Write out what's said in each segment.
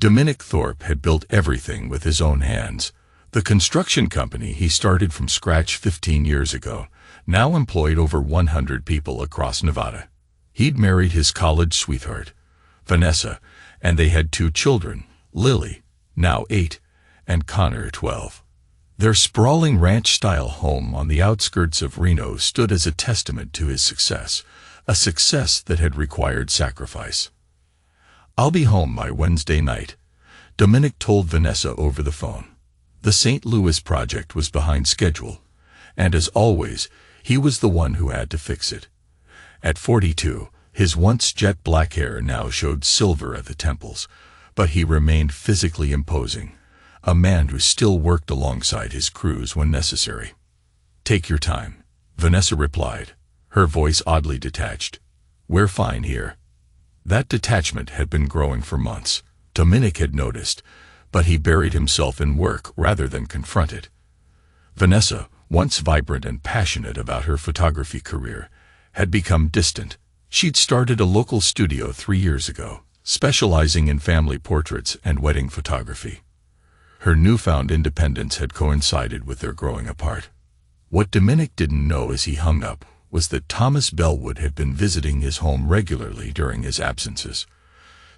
Dominic Thorpe had built everything with his own hands. The construction company he started from scratch 15 years ago now employed over 100 people across Nevada. He'd married his college sweetheart, Vanessa, and they had 2 children, Lily, now 8, and Connor, 12. Their sprawling ranch-style home on the outskirts of Reno stood as a testament to his success, a success that had required sacrifice. "I'll be home by Wednesday night," Dominic told Vanessa over the phone. The St. Louis project was behind schedule, and as always, he was the one who had to fix it. At 42, his once jet black hair now showed silver at the temples, but he remained physically imposing, a man who still worked alongside his crews when necessary. "Take your time," Vanessa replied, her voice oddly detached. "We're fine here." That detachment had been growing for months, Dominic had noticed, but he buried himself in work rather than confront it. Vanessa, once vibrant and passionate about her photography career, had become distant. She'd started a local studio 3 years ago, specializing in family portraits and wedding photography. Her newfound independence had coincided with their growing apart. What Dominic didn't know as he hung up was that Thomas Bellwood had been visiting his home regularly during his absences.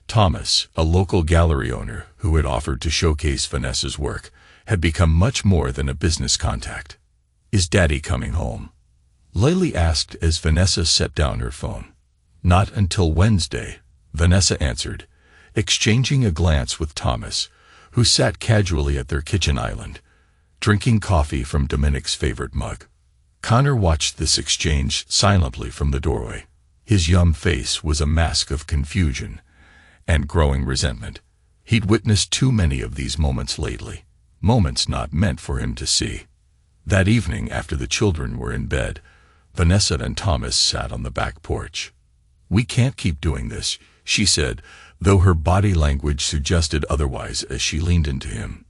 Thomas, a local gallery owner who had offered to showcase Vanessa's work, had become much more than a business contact. "Is Daddy coming home?" Lily asked as Vanessa set down her phone. "Not until Wednesday," Vanessa answered, exchanging a glance with Thomas, who sat casually at their kitchen island, drinking coffee from Dominic's favorite mug. Connor watched this exchange silently from the doorway. His young face was a mask of confusion and growing resentment. He'd witnessed too many of these moments lately, moments not meant for him to see. That evening, after the children were in bed, Vanessa and Thomas sat on the back porch. "We can't keep doing this," she said, though her body language suggested otherwise as she leaned into him.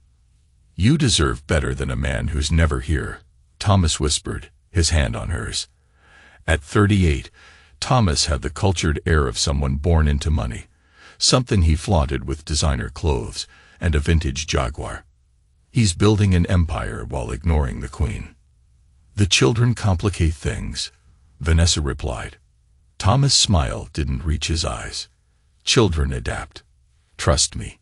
"You deserve better than a man who's never here," Thomas whispered, his hand on hers. At 38, Thomas had the cultured air of someone born into money, something he flaunted with designer clothes and a vintage Jaguar. "He's building an empire while ignoring the Queen." "The children complicate things," Vanessa replied. Thomas' smile didn't reach his eyes. "Children adapt. Trust me."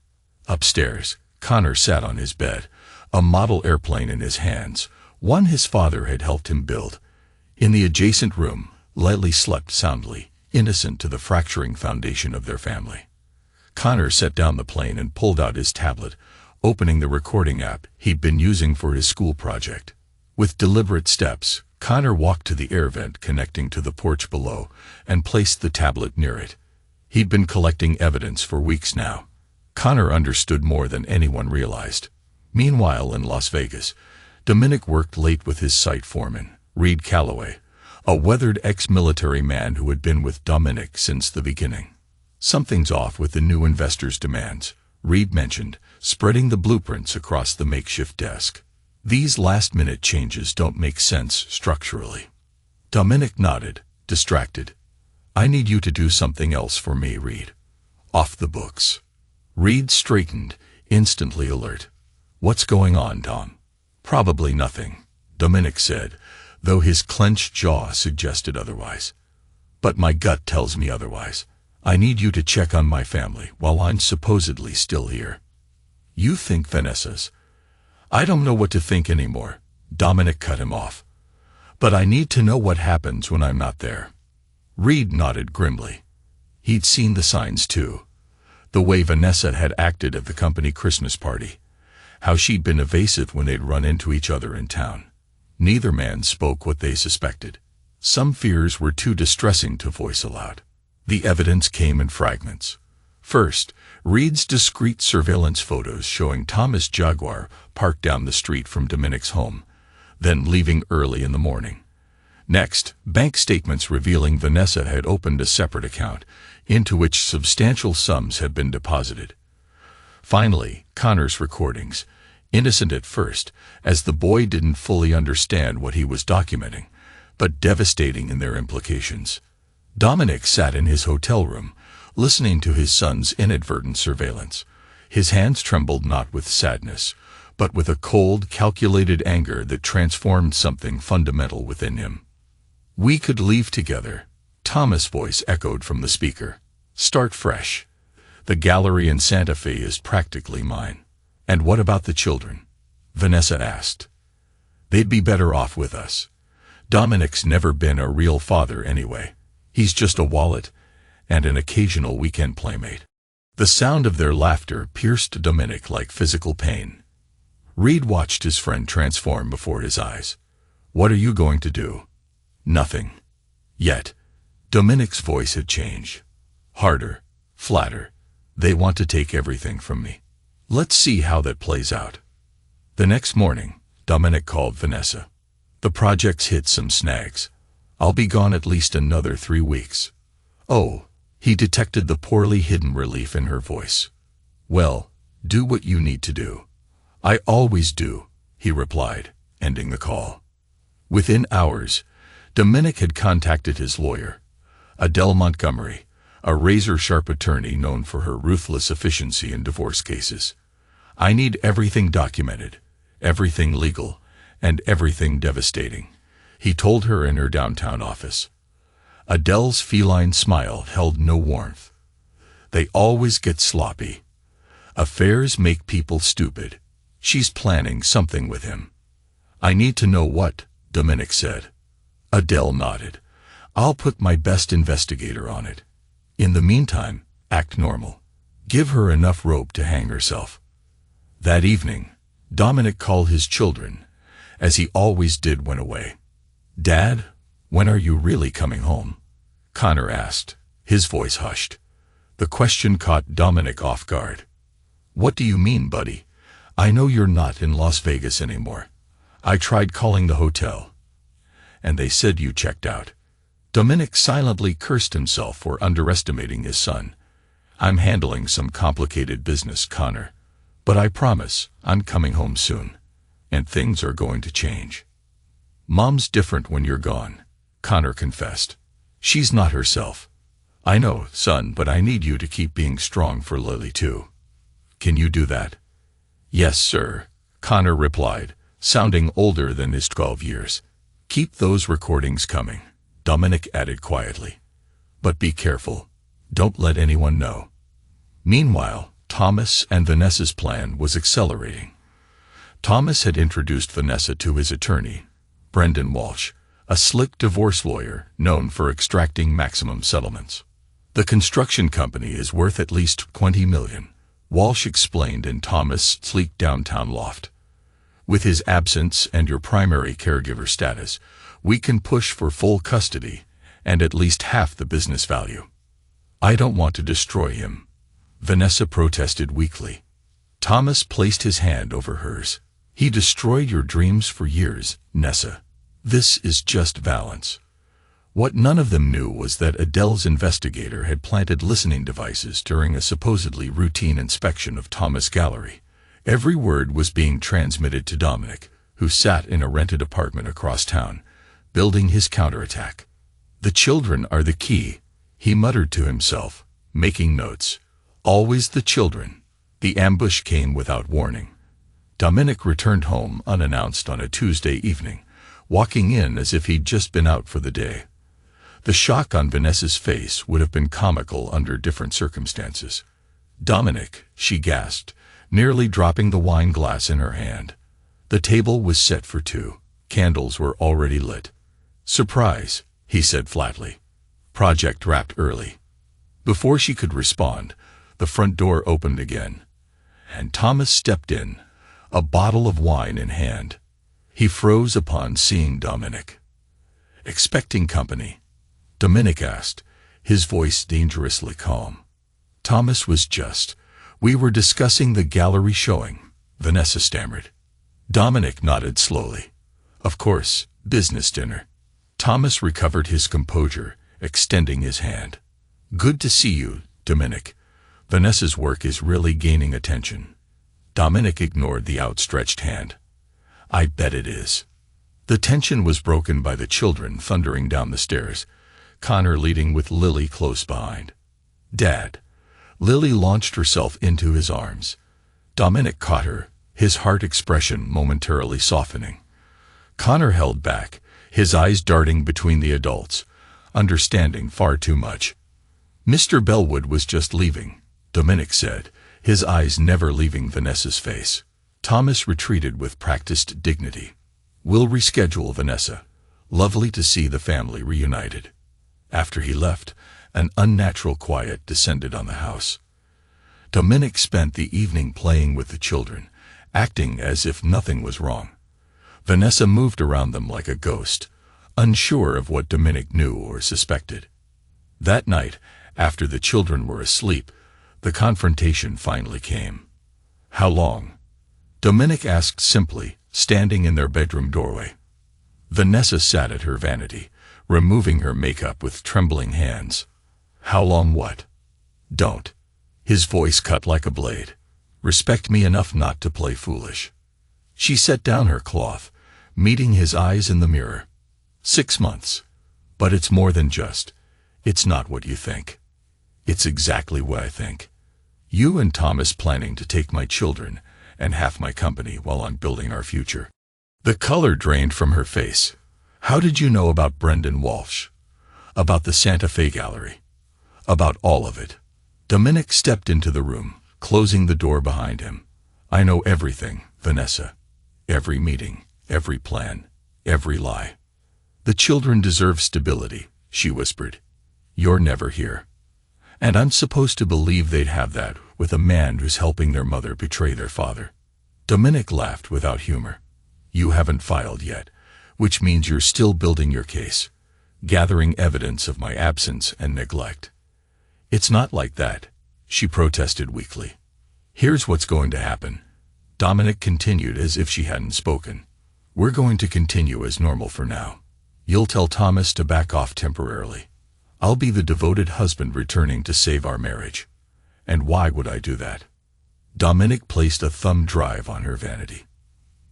Upstairs, Connor sat on his bed, a model airplane in his hands, one his father had helped him build. In the adjacent room, Lily slept soundly, innocent to the fracturing foundation of their family. Connor set down the plane and pulled out his tablet, opening the recording app he'd been using for his school project. With deliberate steps, Connor walked to the air vent connecting to the porch below and placed the tablet near it. He'd been collecting evidence for weeks now. Connor understood more than anyone realized. Meanwhile, in Las Vegas, Dominic worked late with his site foreman, Reed Calloway, a weathered ex-military man who had been with Dominic since the beginning. "Something's off with the new investor's demands," Reed mentioned, spreading the blueprints across the makeshift desk. "These last-minute changes don't make sense structurally." Dominic nodded, distracted. "I need you to do something else for me, Reed." "Off the books." Reed straightened, instantly alert. "What's going on, Dom?" "Probably nothing," Dominic said, though his clenched jaw suggested otherwise. "But my gut tells me otherwise. I need you to check on my family while I'm supposedly still here." "You think Vanessa's—" "I don't know what to think anymore," Dominic cut him off. "But I need to know what happens when I'm not there." Reed nodded grimly. He'd seen the signs too. The way Vanessa had acted at the company Christmas party. How she'd been evasive when they'd run into each other in town. Neither man spoke what they suspected. Some fears were too distressing to voice aloud. The evidence came in fragments. First, Reed's discreet surveillance photos showing Thomas' Jaguar parked down the street from Dominic's home, then leaving early in the morning. Next, bank statements revealing Vanessa had opened a separate account, into which substantial sums had been deposited. Finally, Connor's recordings, innocent at first, as the boy didn't fully understand what he was documenting, but devastating in their implications. Dominic sat in his hotel room, listening to his son's inadvertent surveillance, His hands trembled not with sadness, but with a cold, calculated anger that transformed something fundamental within him. "We could leave together," Thomas' voice echoed from the speaker. "Start fresh. The gallery in Santa Fe is practically mine." "And what about the children?" Vanessa asked. "They'd be better off with us. Dominic's never been a real father anyway. He's just a wallet and an occasional weekend playmate." The sound of their laughter pierced Dominic like physical pain. Reed watched his friend transform before his eyes. "What are you going to do?" "Nothing. Yet." Dominic's voice had changed. Harder, flatter. "They want to take everything from me. Let's see how that plays out." The next morning, Dominic called Vanessa. "The project's hit some snags. I'll be gone at least another 3 weeks. "Oh," he detected the poorly hidden relief in her voice. "Well, do what you need to do." "I always do," he replied, ending the call. Within hours, Dominic had contacted his lawyer, Adele Montgomery, a razor-sharp attorney known for her ruthless efficiency in divorce cases. "I need everything documented, everything legal, and everything devastating," he told her in her downtown office. Adele's feline smile held no warmth. "They always get sloppy. Affairs make people stupid. She's planning something with him." "I need to know what," Dominic said. Adele nodded. "I'll put my best investigator on it. In the meantime, act normal. Give her enough rope to hang herself." That evening, Dominic called his children, as he always did when away. "Dad, when are you really coming home?" Connor asked, his voice hushed. The question caught Dominic off guard. "What do you mean, buddy? I know you're not in Las Vegas anymore. I tried calling the hotel, and they said you checked out." Dominic silently cursed himself for underestimating his son. "I'm handling some complicated business, Connor, but I promise I'm coming home soon, and things are going to change." "Mom's different when you're gone," Connor confessed. "She's not herself." "I know, son, but I need you to keep being strong for Lily too. Can you do that?" "Yes, sir," Connor replied, sounding older than his 12 years. "Keep those recordings coming," Dominic added quietly. "But be careful. Don't let anyone know." Meanwhile, Thomas and Vanessa's plan was accelerating. Thomas had introduced Vanessa to his attorney, Brendan Walsh, a slick divorce lawyer known for extracting maximum settlements. "The construction company is worth at least $20 million, Walsh explained in Thomas' sleek downtown loft. "With his absence and your primary caregiver status, we can push for full custody and at least half the business value." "I don't want to destroy him," Vanessa protested weakly. Thomas placed his hand over hers. "He destroyed your dreams for years, Nessa. This is just Valence." What none of them knew was that Adele's investigator had planted listening devices during a supposedly routine inspection of Thomas' gallery. Every word was being transmitted to Dominic, who sat in a rented apartment across town, building his counterattack. "The children are the key," he muttered to himself, making notes. Always the children. The ambush came without warning. Dominic returned home unannounced on a Tuesday evening, walking in as if he'd just been out for the day. The shock on Vanessa's face would have been comical under different circumstances. "Dominic," she gasped, nearly dropping the wine glass in her hand. The table was set for 2. Candles were already lit. "Surprise," he said flatly. "Project wrapped early." Before she could respond, the front door opened again, and Thomas stepped in, a bottle of wine in hand. He froze upon seeing Dominic. "Expecting company?" Dominic asked, his voice dangerously calm. Thomas was just. "We were discussing the gallery showing," Vanessa stammered. Dominic nodded slowly. "Of course, business dinner." Thomas recovered his composure, extending his hand. "Good to see you, Dominic. Vanessa's work is really gaining attention." Dominic ignored the outstretched hand. "I bet it is." The tension was broken by the children thundering down the stairs, Connor leading with Lily close behind. "Dad." Lily launched herself into his arms, Dominic caught her, his heart expression momentarily softening. Connor held back, his eyes darting between the adults, understanding far too much. Mr. Bellwood was just leaving, Dominic said, his eyes never leaving Vanessa's face. Thomas retreated with practiced dignity. We'll reschedule, Vanessa. Lovely to see the family reunited. After he left, an unnatural quiet descended on the house. Dominic spent the evening playing with the children, acting as if nothing was wrong. Vanessa moved around them like a ghost, unsure of what Dominic knew or suspected. That night, after the children were asleep, the confrontation finally came. How long? Dominic asked simply, standing in their bedroom doorway. Vanessa sat at her vanity, removing her makeup with trembling hands. How long what? Don't. His voice cut like a blade. Respect me enough not to play foolish. She set down her cloth, meeting his eyes in the mirror. 6 months. But it's more than just. It's not what you think. It's exactly what I think. You and Thomas planning to take my children and half my company while I'm building our future. The color drained from her face. How did you know about Brendan Walsh? About the Santa Fe Gallery? About all of it? Dominic stepped into the room, closing the door behind him. I know everything, Vanessa. Every meeting, every plan, every lie. The children deserve stability, she whispered. You're never here. And I'm supposed to believe they'd have that with a man who's helping their mother betray their father. Dominic laughed without humor. You haven't filed yet, which means you're still building your case, gathering evidence of my absence and neglect. It's not like that, she protested weakly. Here's what's going to happen. Dominic continued as if she hadn't spoken. We're going to continue as normal for now. You'll tell Thomas to back off temporarily. I'll be the devoted husband returning to save our marriage. And why would I do that? Dominic placed a thumb drive on her vanity.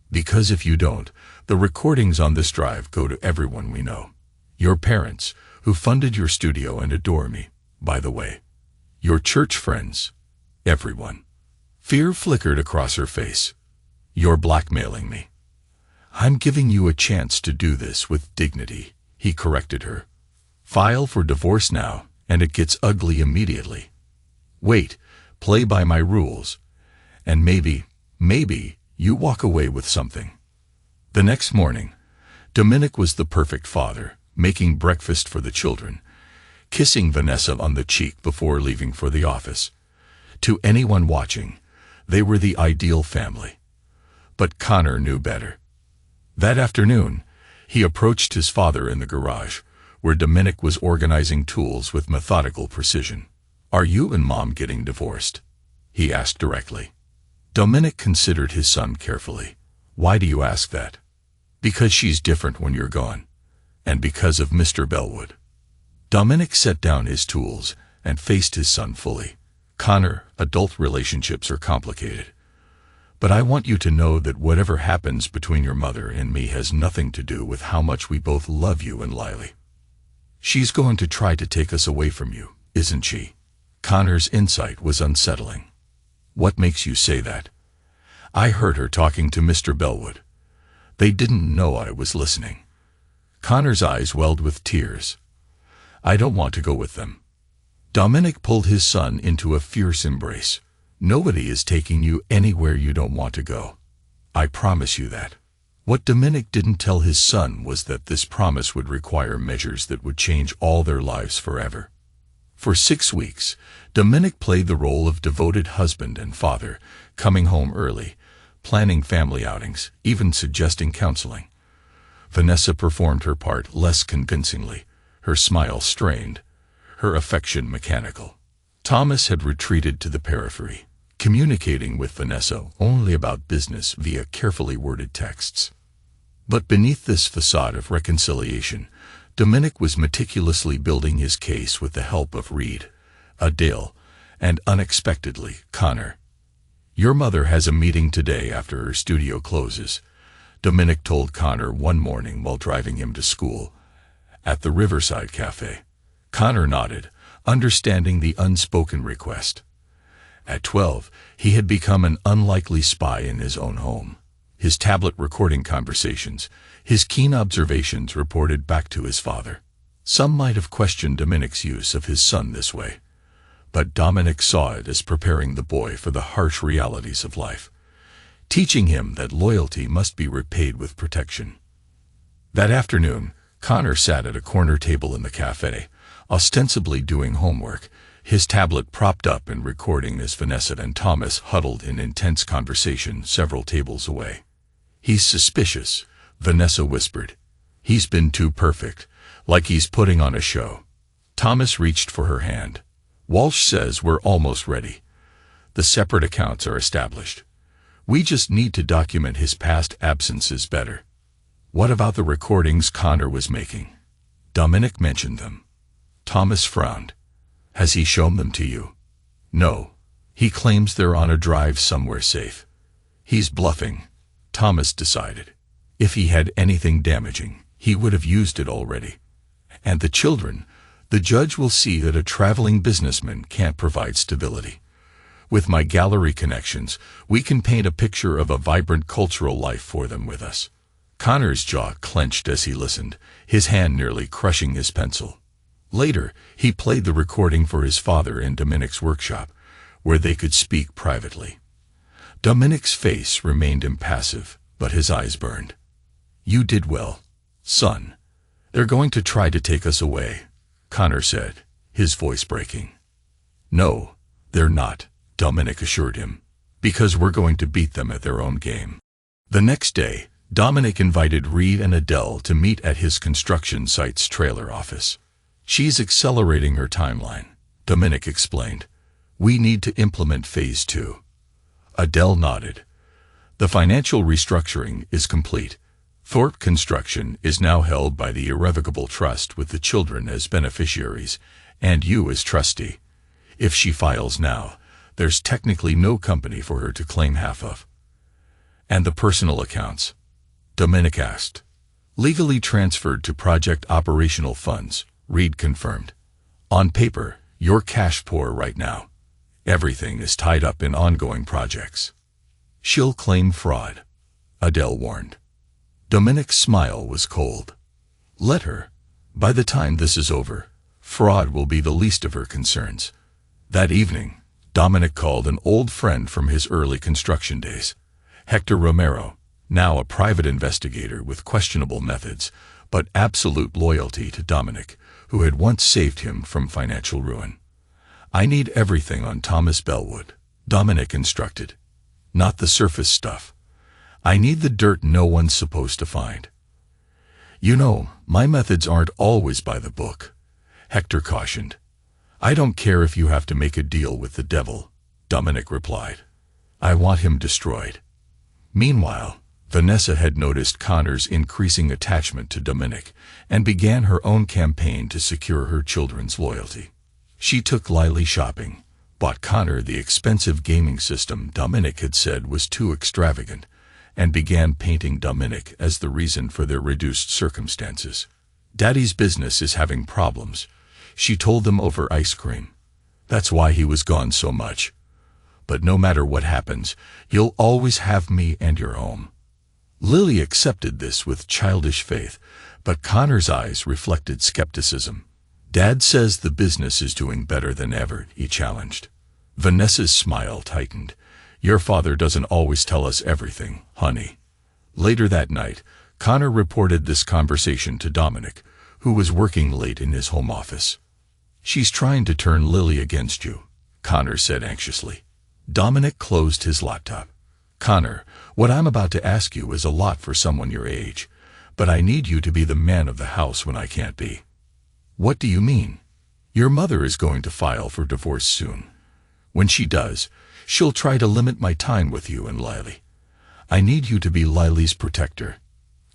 Because if you don't, the recordings on this drive go to everyone we know. Your parents, who funded your studio and adore me, by the way. Your church friends. Everyone. Fear flickered across her face. You're blackmailing me. I'm giving you a chance to do this with dignity, he corrected her. File for divorce now, and it gets ugly immediately. Wait, play by my rules. And maybe you walk away with something. The next morning, Dominic was the perfect father, making breakfast for the children, kissing Vanessa on the cheek before leaving for the office. To anyone watching, they were the ideal family. But Connor knew better. That afternoon, he approached his father in the garage, where Dominic was organizing tools with methodical precision. Are you and Mom getting divorced? He asked directly. Dominic considered his son carefully. Why do you ask that? Because she's different when you're gone. And because of Mr. Bellwood. Dominic set down his tools and faced his son fully. Connor, adult relationships are complicated. But I want you to know that whatever happens between your mother and me has nothing to do with how much we both love you and Lily. She's going to try to take us away from you, isn't she? Connor's insight was unsettling. What makes you say that? I heard her talking to Mr. Bellwood. They didn't know I was listening. Connor's eyes welled with tears. I don't want to go with them. Dominic pulled his son into a fierce embrace. Nobody is taking you anywhere you don't want to go. I promise you that. What Dominic didn't tell his son was that this promise would require measures that would change all their lives forever. For 6 weeks, Dominic played the role of devoted husband and father, coming home early, planning family outings, even suggesting counseling. Vanessa performed her part less convincingly, her smile strained, her affection mechanical. Thomas had retreated to the periphery, communicating with Vanessa only about business via carefully worded texts. But beneath this facade of reconciliation, Dominic was meticulously building his case with the help of Reed, Adele, and unexpectedly, Connor. Your mother has a meeting today after her studio closes, Dominic told Connor one morning while driving him to school, at the Riverside Cafe. Connor nodded, understanding the unspoken request. At 12, he had become an unlikely spy in his own home. His tablet recording conversations, his keen observations reported back to his father. Some might have questioned Dominic's use of his son this way, but Dominic saw it as preparing the boy for the harsh realities of life, teaching him that loyalty must be repaid with protection. That afternoon, Connor sat at a corner table in the cafe, ostensibly doing homework, his tablet propped up and recording as Vanessa and Thomas huddled in intense conversation several tables away. "He's suspicious," Vanessa whispered. "He's been too perfect, like he's putting on a show." Thomas reached for her hand. "Walsh says we're almost ready. The separate accounts are established. We just need to document his past absences better." "What about the recordings Connor was making?" Dominic mentioned them. Thomas frowned. "Has he shown them to you?" "No. He claims they're on a drive somewhere safe." "He's bluffing," Thomas decided. "If he had anything damaging, he would have used it already. And the children, the judge will see that a traveling businessman can't provide stability. With my gallery connections, we can paint a picture of a vibrant cultural life for them with us." Connor's jaw clenched as he listened, his hand nearly crushing his pencil. Later, he played the recording for his father in Dominic's workshop, where they could speak privately. Dominic's face remained impassive, but his eyes burned. "You did well, son. They're going to try to take us away," Connor said, his voice breaking. "No, they're not," Dominic assured him, "because we're going to beat them at their own game." The next day, Dominic invited Reed and Adele to meet at his construction site's trailer office. "She's accelerating her timeline," Dominic explained. "We need to implement Phase 2. Adele nodded. "The financial restructuring is complete. Thorpe Construction is now held by the Irrevocable Trust with the children as beneficiaries, and you as trustee. If she files now, there's technically no company for her to claim half of." "And the personal accounts?" Dominic asked. "Legally transferred to project operational funds," Reed confirmed. "On paper, you're cash poor right now. Everything is tied up in ongoing projects." "She'll claim fraud," Adele warned. Dominic's smile was cold. "Let her. By the time this is over, fraud will be the least of her concerns." That evening, Dominic called an old friend from his early construction days, Hector Romero, now a private investigator with questionable methods, but absolute loyalty to Dominic, who had once saved him from financial ruin. "I need everything on Thomas Bellwood," Dominic instructed. "Not the surface stuff. I need the dirt no one's supposed to find." "You know, my methods aren't always by the book," Hector cautioned. "I don't care if you have to make a deal with the devil," Dominic replied. "I want him destroyed." Meanwhile, Vanessa had noticed Connor's increasing attachment to Dominic and began her own campaign to secure her children's loyalty. She took Lily shopping, bought Connor the expensive gaming system Dominic had said was too extravagant, and began painting Dominic as the reason for their reduced circumstances. "Daddy's business is having problems," she told them over ice cream. "That's why he was gone so much. But no matter what happens, you'll always have me and your home." Lily accepted this with childish faith, but Connor's eyes reflected skepticism. "Dad says the business is doing better than ever," he challenged. Vanessa's smile tightened. "Your father doesn't always tell us everything, honey." Later that night, Connor reported this conversation to Dominic, who was working late in his home office. "She's trying to turn Lily against you," Connor said anxiously. Dominic closed his laptop. "Connor, what I'm about to ask you is a lot for someone your age, but I need you to be the man of the house when I can't be." "What do you mean?" "Your mother is going to file for divorce soon. When she does, she'll try to limit my time with you and Lily. I need you to be Lily's protector.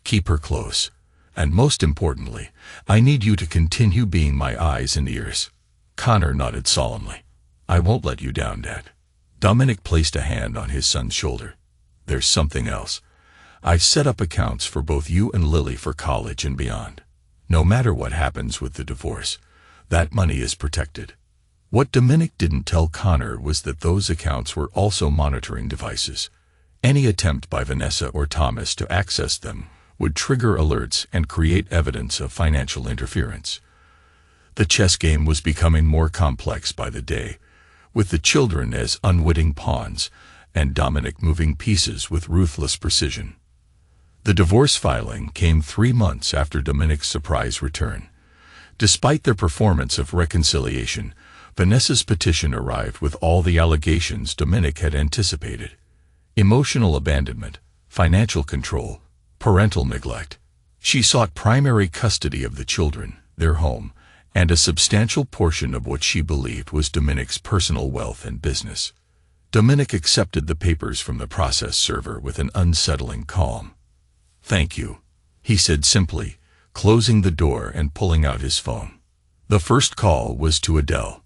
Keep her close. And most importantly, I need you to continue being my eyes and ears." Connor nodded solemnly. "I won't let you down, Dad." Dominic placed a hand on his son's shoulder. "There's something else. I've set up accounts for both you and Lily for college and beyond. No matter what happens with the divorce, that money is protected." What Dominic didn't tell Connor was that those accounts were also monitoring devices. Any attempt by Vanessa or Thomas to access them would trigger alerts and create evidence of financial interference. The chess game was becoming more complex by the day, with the children as unwitting pawns and Dominic moving pieces with ruthless precision. The divorce filing came 3 months after Dominic's surprise return. Despite their performance of reconciliation, Vanessa's petition arrived with all the allegations Dominic had anticipated: emotional abandonment, financial control, parental neglect. She sought primary custody of the children, their home, and a substantial portion of what she believed was Dominic's personal wealth and business. Dominic accepted the papers from the process server with an unsettling calm. "Thank you," he said simply, closing the door and pulling out his phone. The first call was to Adele.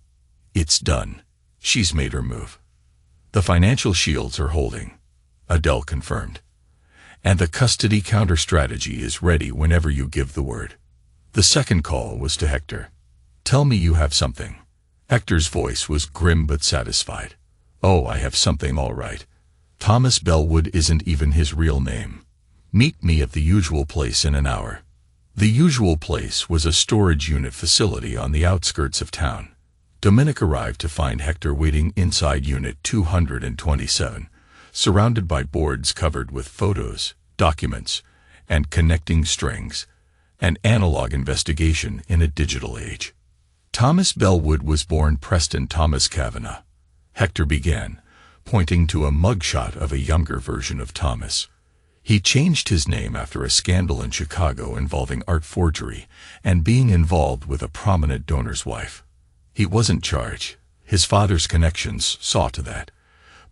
"It's done. She's made her move. The financial shields are holding," Adele confirmed. "And the custody counter-strategy is ready whenever you give the word." The second call was to Hector. "Tell me you have something." Hector's voice was grim but satisfied. "Oh, I have something all right. Thomas Bellwood isn't even his real name. Meet me at the usual place in an hour." The usual place was a storage unit facility on the outskirts of town. Dominic arrived to find Hector waiting inside Unit 227, surrounded by boards covered with photos, documents, and connecting strings, an analog investigation in a digital age. Thomas Bellwood was born Preston Thomas Kavanagh. Hector began, pointing to a mugshot of a younger version of Thomas. He changed his name after a scandal in Chicago involving art forgery and being involved with a prominent donor's wife. He wasn't charged. His father's connections saw to that.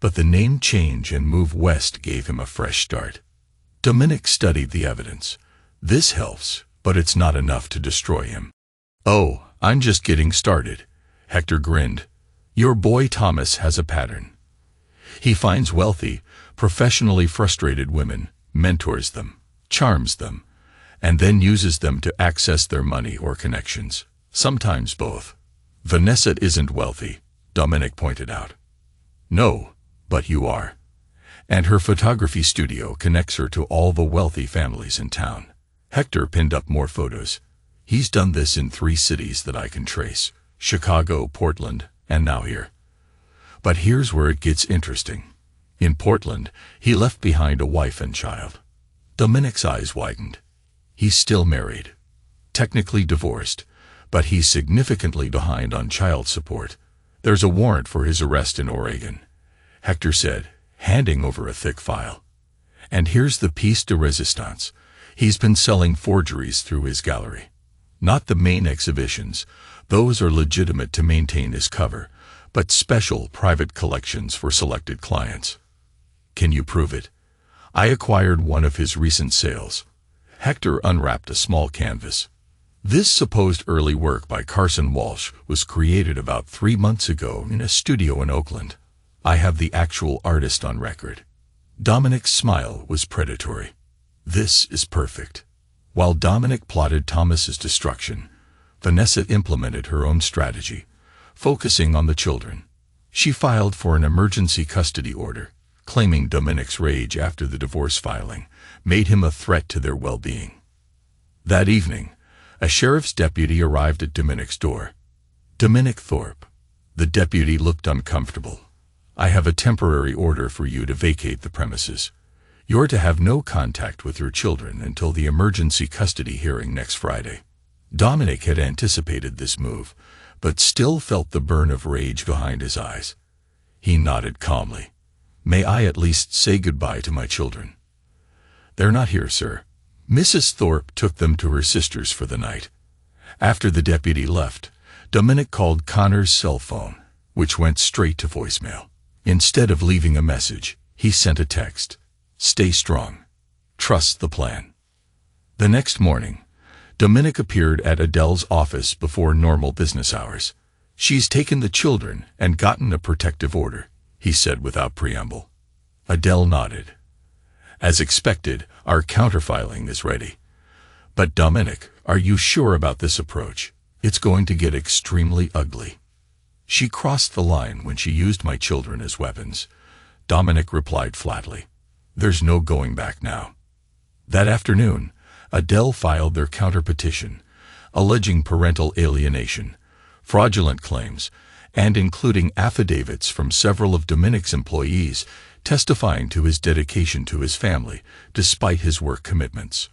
But the name change and move west gave him a fresh start. Dominic studied the evidence. This helps, but it's not enough to destroy him. "Oh, I'm just getting started," Hector grinned. "Your boy Thomas has a pattern. He finds wealthy, professionally frustrated women, mentors them, charms them, and then uses them to access their money or connections, sometimes both." "Vanessa isn't wealthy," Dominic pointed out. "No, but you are. And her photography studio connects her to all the wealthy families in town." Hector pinned up more photos. "He's done this in 3 cities that I can trace: Chicago, Portland, and now here. But here's where it gets interesting. In Portland, he left behind a wife and child." Dominic's eyes widened. "He's still married. Technically divorced, but he's significantly behind on child support. There's a warrant for his arrest in Oregon," Hector said, handing over a thick file. "And here's the piece de resistance. He's been selling forgeries through his gallery. Not the main exhibitions, those are legitimate to maintain his cover, but special private collections for selected clients." "Can you prove it?" "I acquired one of his recent sales." Hector unwrapped a small canvas. "This supposed early work by Carson Walsh was created about 3 months ago in a studio in Oakland. I have the actual artist on record." Dominic's smile was predatory. "This is perfect." While Dominic plotted Thomas's destruction, Vanessa implemented her own strategy, focusing on the children. She filed for an emergency custody order, claiming Dominic's rage after the divorce filing made him a threat to their well-being. That evening, a sheriff's deputy arrived at Dominic's door. "Dominic Thorpe." The deputy looked uncomfortable. "I have a temporary order for you to vacate the premises. You're to have no contact with your children until the emergency custody hearing next Friday." Dominic had anticipated this move, but still felt the burn of rage behind his eyes. He nodded calmly. "May I at least say goodbye to my children?" "They're not here, sir. Mrs. Thorpe took them to her sister's for the night." After the deputy left, Dominic called Connor's cell phone, which went straight to voicemail. Instead of leaving a message, he sent a text: "Stay strong. Trust the plan." The next morning, Dominic appeared at Adele's office before normal business hours. "She's taken the children and gotten a protective order," he said without preamble. Adele nodded. "As expected, our counterfiling is ready. But Dominic, are you sure about this approach? It's going to get extremely ugly." She crossed the line when she used my children as weapons, Dominic replied flatly. There's no going back now. That afternoon, Adele filed their counter-petition, alleging parental alienation, fraudulent claims, and including affidavits from several of Dominic's employees testifying to his dedication to his family despite his work commitments.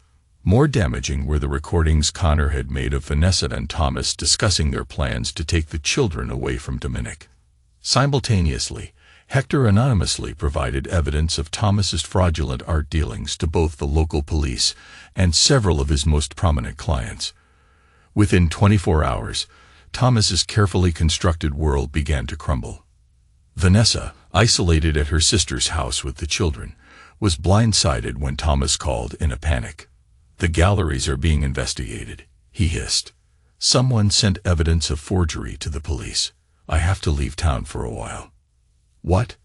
More damaging were the recordings Connor had made of Vanessa and Thomas discussing their plans to take the children away from Dominic. Simultaneously, Hector anonymously provided evidence of Thomas's fraudulent art dealings to both the local police and several of his most prominent clients. Within 24 hours, Thomas's carefully constructed world began to crumble. Vanessa, isolated at her sister's house with the children, was blindsided when Thomas called in a panic. The galleries are being investigated, he hissed. Someone sent evidence of forgery to the police. I have to leave town for a while. What?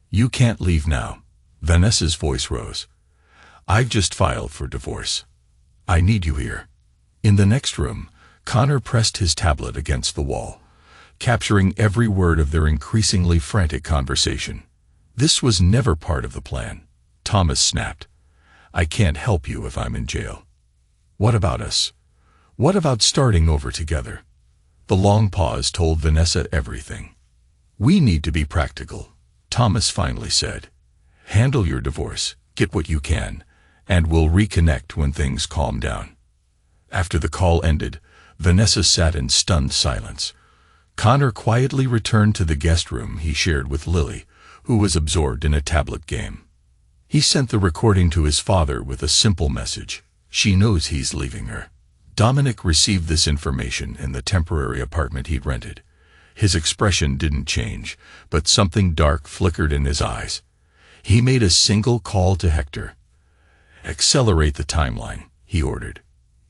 You can't leave now. Vanessa's voice rose. I've just filed for divorce. I need you here. In the next room, Connor pressed his tablet against the wall, capturing every word of their increasingly frantic conversation. This was never part of the plan. Thomas snapped. I can't help you if I'm in jail. What about us? What about starting over together? The long pause told Vanessa everything. We need to be practical, Thomas finally said. Handle your divorce, get what you can, and we'll reconnect when things calm down. After the call ended, Vanessa sat in stunned silence. Connor quietly returned to the guest room he shared with Lily, who was absorbed in a tablet game. He sent the recording to his father with a simple message. She knows he's leaving her. Dominic received this information in the temporary apartment he'd rented. His expression didn't change, but something dark flickered in his eyes. He made a single call to Hector. Accelerate the timeline, he ordered.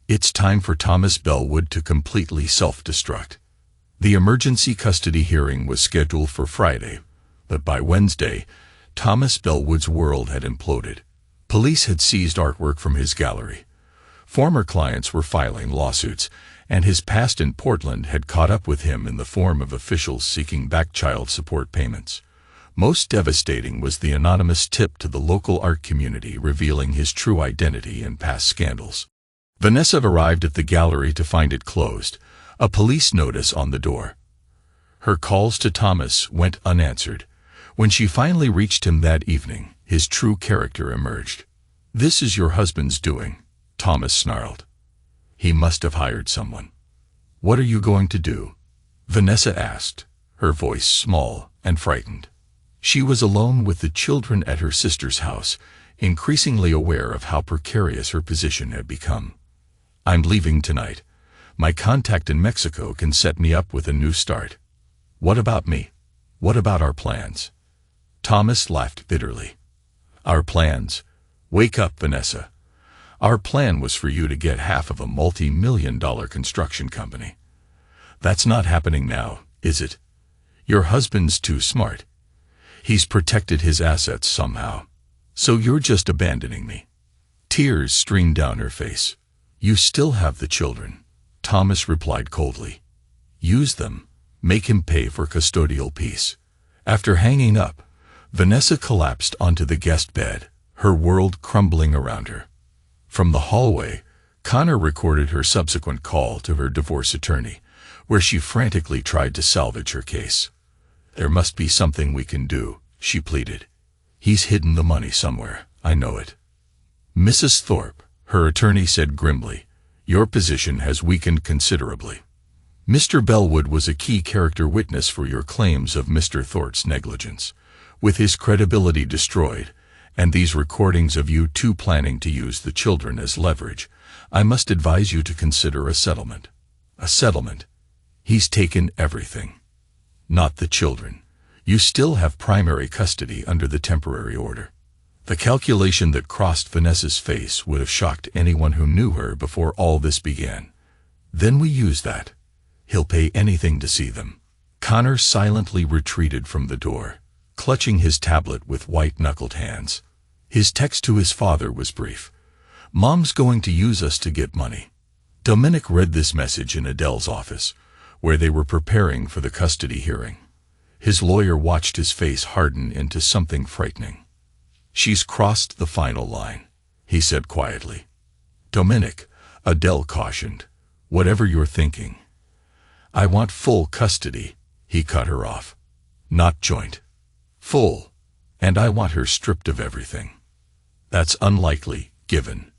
It's time for Thomas Bellwood to completely self-destruct. The emergency custody hearing was scheduled for Friday, but by Wednesday, Thomas Bellwood's world had imploded. Police had seized artwork from his gallery. Former clients were filing lawsuits, and his past in Portland had caught up with him in the form of officials seeking back child support payments. Most devastating was the anonymous tip to the local art community revealing his true identity and past scandals. Vanessa arrived at the gallery to find it closed, a police notice on the door. Her calls to Thomas went unanswered. When she finally reached him that evening, his true character emerged. This is your husband's doing, Thomas snarled. He must have hired someone. What are you going to do? Vanessa asked, her voice small and frightened. She was alone with the children at her sister's house, increasingly aware of how precarious her position had become. I'm leaving tonight. My contact in Mexico can set me up with a new start. What about me? What about our plans? Thomas laughed bitterly. Our plans? Wake up, Vanessa. Our plan was for you to get half of a multi-million-dollar construction company. That's not happening now, is it? Your husband's too smart. He's protected his assets somehow. So you're just abandoning me. Tears streamed down her face. You still have the children, Thomas replied coldly. Use them. Make him pay for custodial peace. After hanging up, Vanessa collapsed onto the guest bed, her world crumbling around her. From the hallway, Connor recorded her subsequent call to her divorce attorney, where she frantically tried to salvage her case. There must be something we can do, she pleaded. He's hidden the money somewhere, I know it. Mrs. Thorpe, her attorney said grimly, your position has weakened considerably. Mr. Bellwood was a key character witness for your claims of Mr. Thorpe's negligence. With his credibility destroyed, and these recordings of you two planning to use the children as leverage, I must advise you to consider a settlement. A settlement? He's taken everything. Not the children. You still have primary custody under the temporary order. The calculation that crossed Vanessa's face would have shocked anyone who knew her before all this began. Then we use that. He'll pay anything to see them. Connor silently retreated from the door, clutching his tablet with white-knuckled hands. His text to his father was brief. Mom's going to use us to get money. Dominic read this message in Adele's office, where they were preparing for the custody hearing. His lawyer watched his face harden into something frightening. "She's crossed the final line," he said quietly. "Dominic," Adele cautioned, "whatever you're thinking." "I want full custody," he cut her off. "Not joint. Full. And I want her stripped of everything." "That's unlikely, given."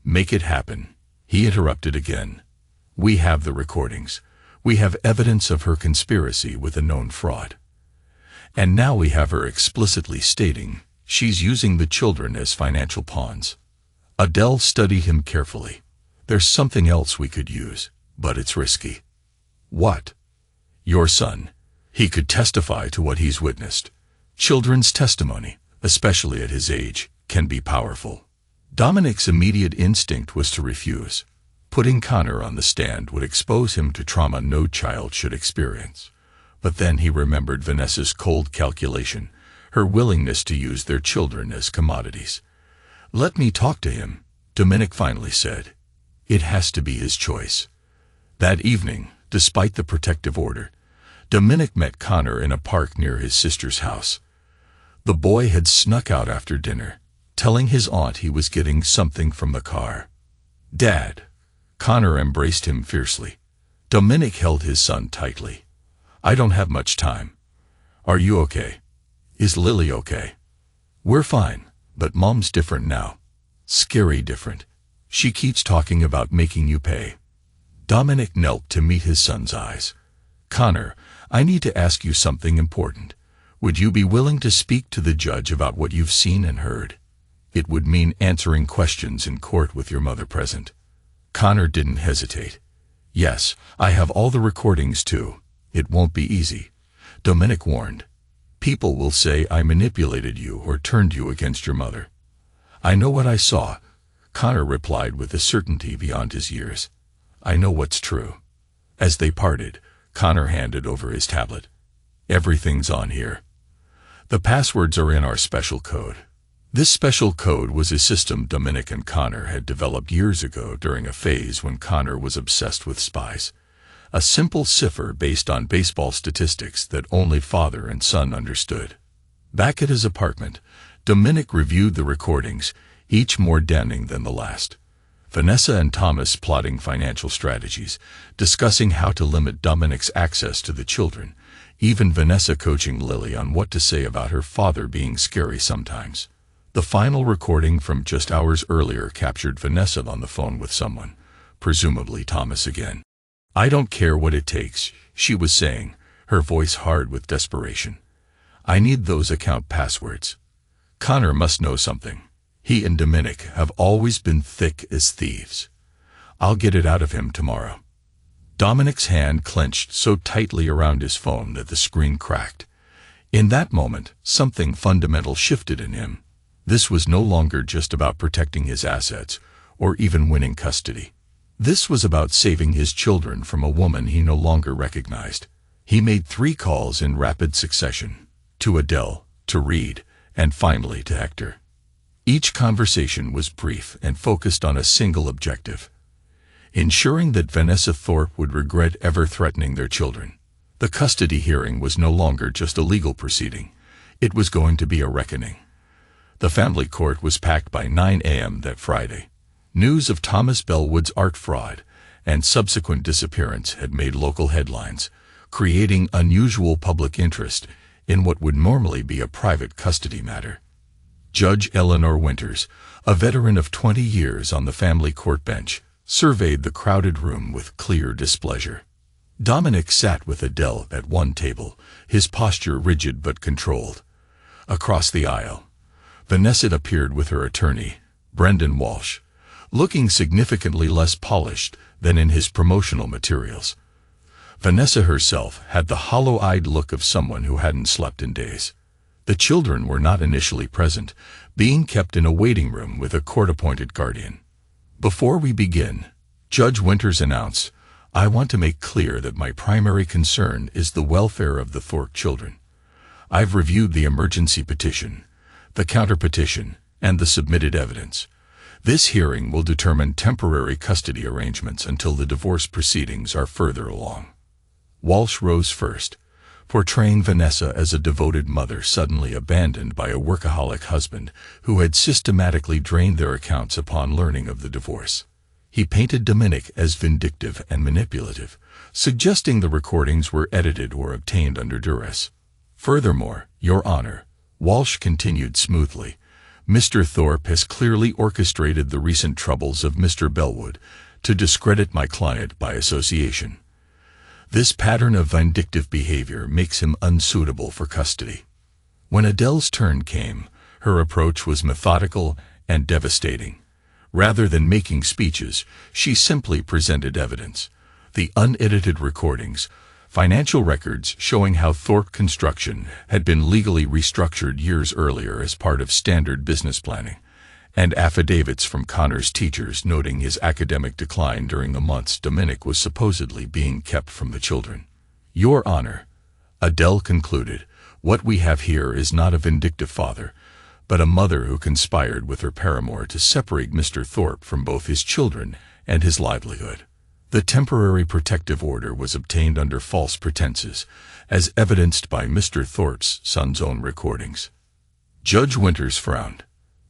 "Make it happen," he interrupted again. "We have the recordings. We have evidence of her conspiracy with a known fraud. And now we have her explicitly stating she's using the children as financial pawns." Adele studied him carefully. "There's something else we could use, but it's risky." "What?" "Your son. He could testify to what he's witnessed. Children's testimony, especially at his age, can be powerful." Dominic's immediate instinct was to refuse. Putting Connor on the stand would expose him to trauma no child should experience. But then he remembered Vanessa's cold calculation, her willingness to use their children as commodities. "Let me talk to him," Dominic finally said. It has to be his choice. That evening, despite the protective order, Dominic met Connor in a park near his sister's house. The boy had snuck out after dinner, telling his aunt he was getting something from the car. "Dad!" Connor embraced him fiercely. Dominic held his son tightly. "I don't have much time. Are you okay? Is Lily okay?" "We're fine, but Mom's different now. Scary different. She keeps talking about making you pay." Dominic knelt to meet his son's eyes. "Connor, I need to ask you something important. Would you be willing to speak to the judge about what you've seen and heard? It would mean answering questions in court with your mother present." Connor didn't hesitate. "Yes, I have all the recordings too. It won't be easy," Dominic warned. "People will say I manipulated you or turned you against your mother." "I know what I saw," Connor replied with a certainty beyond his years. "I know what's true." As they parted, Connor handed over his tablet. "Everything's on here. The passwords are in our special code." This special code was a system Dominic and Connor had developed years ago during a phase when Connor was obsessed with spies. A simple cipher based on baseball statistics that only father and son understood. Back at his apartment, Dominic reviewed the recordings, each more damning than the last. Vanessa and Thomas plotting financial strategies, discussing how to limit Dominic's access to the children, even Vanessa coaching Lily on what to say about her father being scary sometimes. The final recording from just hours earlier captured Vanessa on the phone with someone, presumably Thomas again. "I don't care what it takes," she was saying, her voice hard with desperation. "I need those account passwords. Connor must know something. He and Dominic have always been thick as thieves. I'll get it out of him tomorrow." Dominic's hand clenched so tightly around his phone that the screen cracked. In that moment, something fundamental shifted in him. This was no longer just about protecting his assets, or even winning custody. This was about saving his children from a woman he no longer recognized. He made 3 calls in rapid succession, to Adele, to Reed, and finally to Hector. Each conversation was brief and focused on a single objective: ensuring that Vanessa Thorpe would regret ever threatening their children. The custody hearing was no longer just a legal proceeding. It was going to be a reckoning. The family court was packed by 9 a.m. that Friday. News of Thomas Bellwood's art fraud and subsequent disappearance had made local headlines, creating unusual public interest in what would normally be a private custody matter. Judge Eleanor Winters, a veteran of 20 years on the family court bench, surveyed the crowded room with clear displeasure. Dominic sat with Adele at one table, his posture rigid but controlled. Across the aisle, Vanessa appeared with her attorney, Brendan Walsh, looking significantly less polished than in his promotional materials. Vanessa herself had the hollow-eyed look of someone who hadn't slept in days. The children were not initially present, being kept in a waiting room with a court-appointed guardian. "Before we begin," Judge Winters announced, "I want to make clear that my primary concern is the welfare of the Thorpe children. I've reviewed the emergency petition, the counter-petition, and the submitted evidence. This hearing will determine temporary custody arrangements until the divorce proceedings are further along." Walsh rose first, portraying Vanessa as a devoted mother suddenly abandoned by a workaholic husband who had systematically drained their accounts upon learning of the divorce. He painted Dominic as vindictive and manipulative, suggesting the recordings were edited or obtained under duress. Furthermore, Your Honor, Walsh continued smoothly, Mr. Thorpe has clearly orchestrated the recent troubles of Mr. Bellwood to discredit my client by association. This pattern of vindictive behavior makes him unsuitable for custody. When Adele's turn came, her approach was methodical and devastating. Rather than making speeches, she simply presented evidence. The unedited recordings, financial records showing how Thorpe Construction had been legally restructured years earlier as part of standard business planning, and affidavits from Connor's teachers noting his academic decline during the months Dominic was supposedly being kept from the children. Your Honor, Adele concluded, what we have here is not a vindictive father, but a mother who conspired with her paramour to separate Mr. Thorpe from both his children and his livelihood. The temporary protective order was obtained under false pretenses, as evidenced by Mr. Thorpe's son's own recordings. Judge Winters frowned.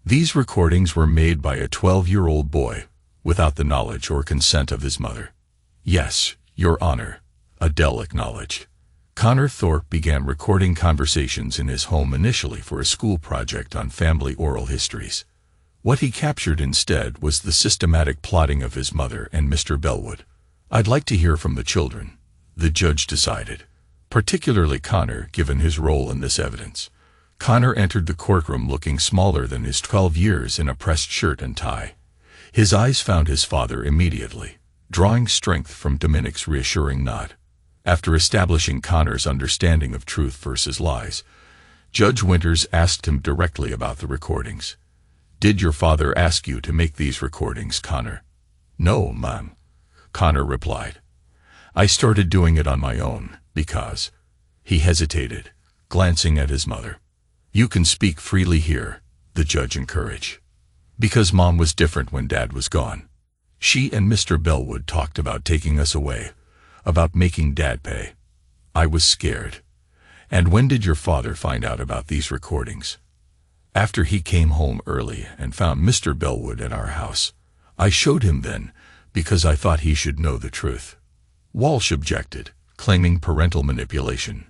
These recordings were made by a 12-year-old boy, without the knowledge or consent of his mother. Yes, Your Honor, Adele acknowledged. Connor Thorpe began recording conversations in his home initially for a school project on family oral histories. What he captured instead was the systematic plotting of his mother and Mr. Bellwood. I'd like to hear from the children, the judge decided, particularly Connor given his role in this evidence. Connor entered the courtroom looking smaller than his 12 years in a pressed shirt and tie. His eyes found his father immediately, drawing strength from Dominic's reassuring nod. After establishing Connor's understanding of truth versus lies, Judge Winters asked him directly about the recordings. Did your father ask you to make these recordings, Connor? No, Mom, Connor replied. I started doing it on my own, because... He hesitated, glancing at his mother. You can speak freely here, the judge encouraged. Because Mom was different when Dad was gone. She and Mr. Bellwood talked about taking us away, about making Dad pay. I was scared. And when did your father find out about these recordings? After he came home early and found Mr. Bellwood at our house. I showed him then, because I thought he should know the truth. Walsh objected, claiming parental manipulation,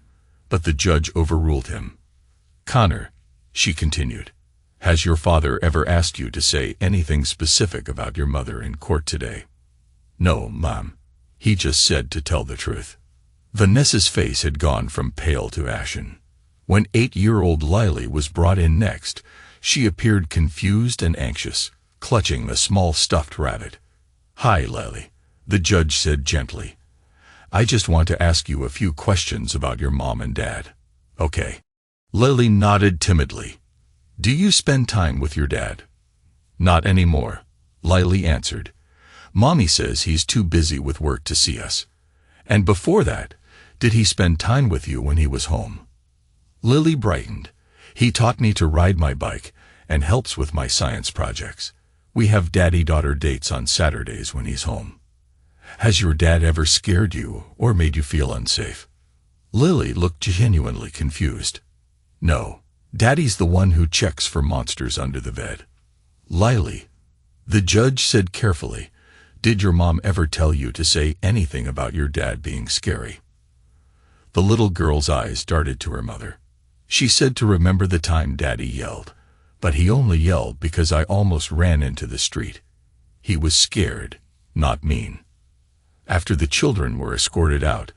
but the judge overruled him. Connor, she continued, has your father ever asked you to say anything specific about your mother in court today? No, Mom. He just said to tell the truth. Vanessa's face had gone from pale to ashen. When 8-year-old Lily was brought in next, she appeared confused and anxious, clutching a small stuffed rabbit. Hi, Lily, the judge said gently. I just want to ask you a few questions about your mom and dad. Okay. Lily nodded timidly. Do you spend time with your dad? Not anymore, Lily answered. Mommy says he's too busy with work to see us. And before that, did he spend time with you when he was home? Lily brightened. He taught me to ride my bike and helps with my science projects. We have daddy-daughter dates on Saturdays when he's home. Has your dad ever scared you or made you feel unsafe? Lily looked genuinely confused. No, Daddy's the one who checks for monsters under the bed. Lily, the judge said carefully, did your mom ever tell you to say anything about your dad being scary? The little girl's eyes darted to her mother. She said to remember the time Daddy yelled, but he only yelled because I almost ran into the street. He was scared, not mean. After the children were escorted out,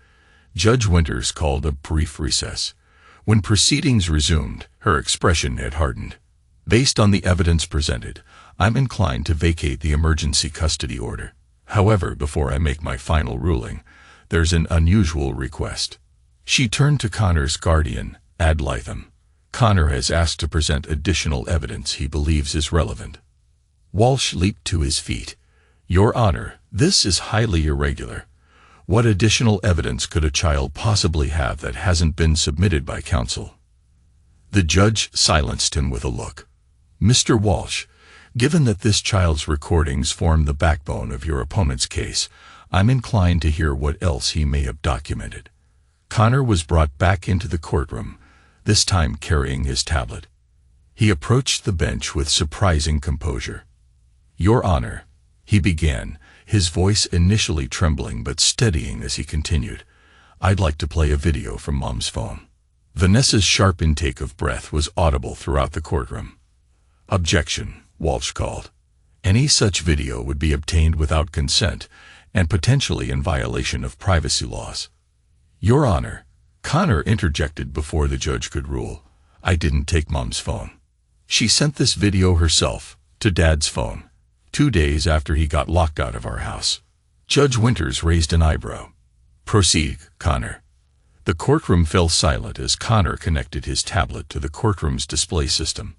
Judge Winters called a brief recess. When proceedings resumed, her expression had hardened. Based on the evidence presented, I'm inclined to vacate the emergency custody order. However, before I make my final ruling, there's an unusual request. She turned to Connor's guardian, Ad Lytham. Connor has asked to present additional evidence he believes is relevant. Walsh leaped to his feet. Your Honor, this is highly irregular. What additional evidence could a child possibly have that hasn't been submitted by counsel? The judge silenced him with a look. Mr. Walsh, given that this child's recordings form the backbone of your opponent's case, I'm inclined to hear what else he may have documented. Connor was brought back into the courtroom, this time carrying his tablet. He approached the bench with surprising composure. "Your Honor," he began, his voice initially trembling but steadying as he continued, "I'd like to play a video from Mom's phone." Vanessa's sharp intake of breath was audible throughout the courtroom. "Objection," Walsh called. Any such video would be obtained without consent and potentially in violation of privacy laws. "Your Honor," Connor interjected before the judge could rule, "I didn't take Mom's phone. She sent this video herself, to Dad's phone, 2 days after he got locked out of our house." Judge Winters raised an eyebrow. "Proceed, Connor." The courtroom fell silent as Connor connected his tablet to the courtroom's display system.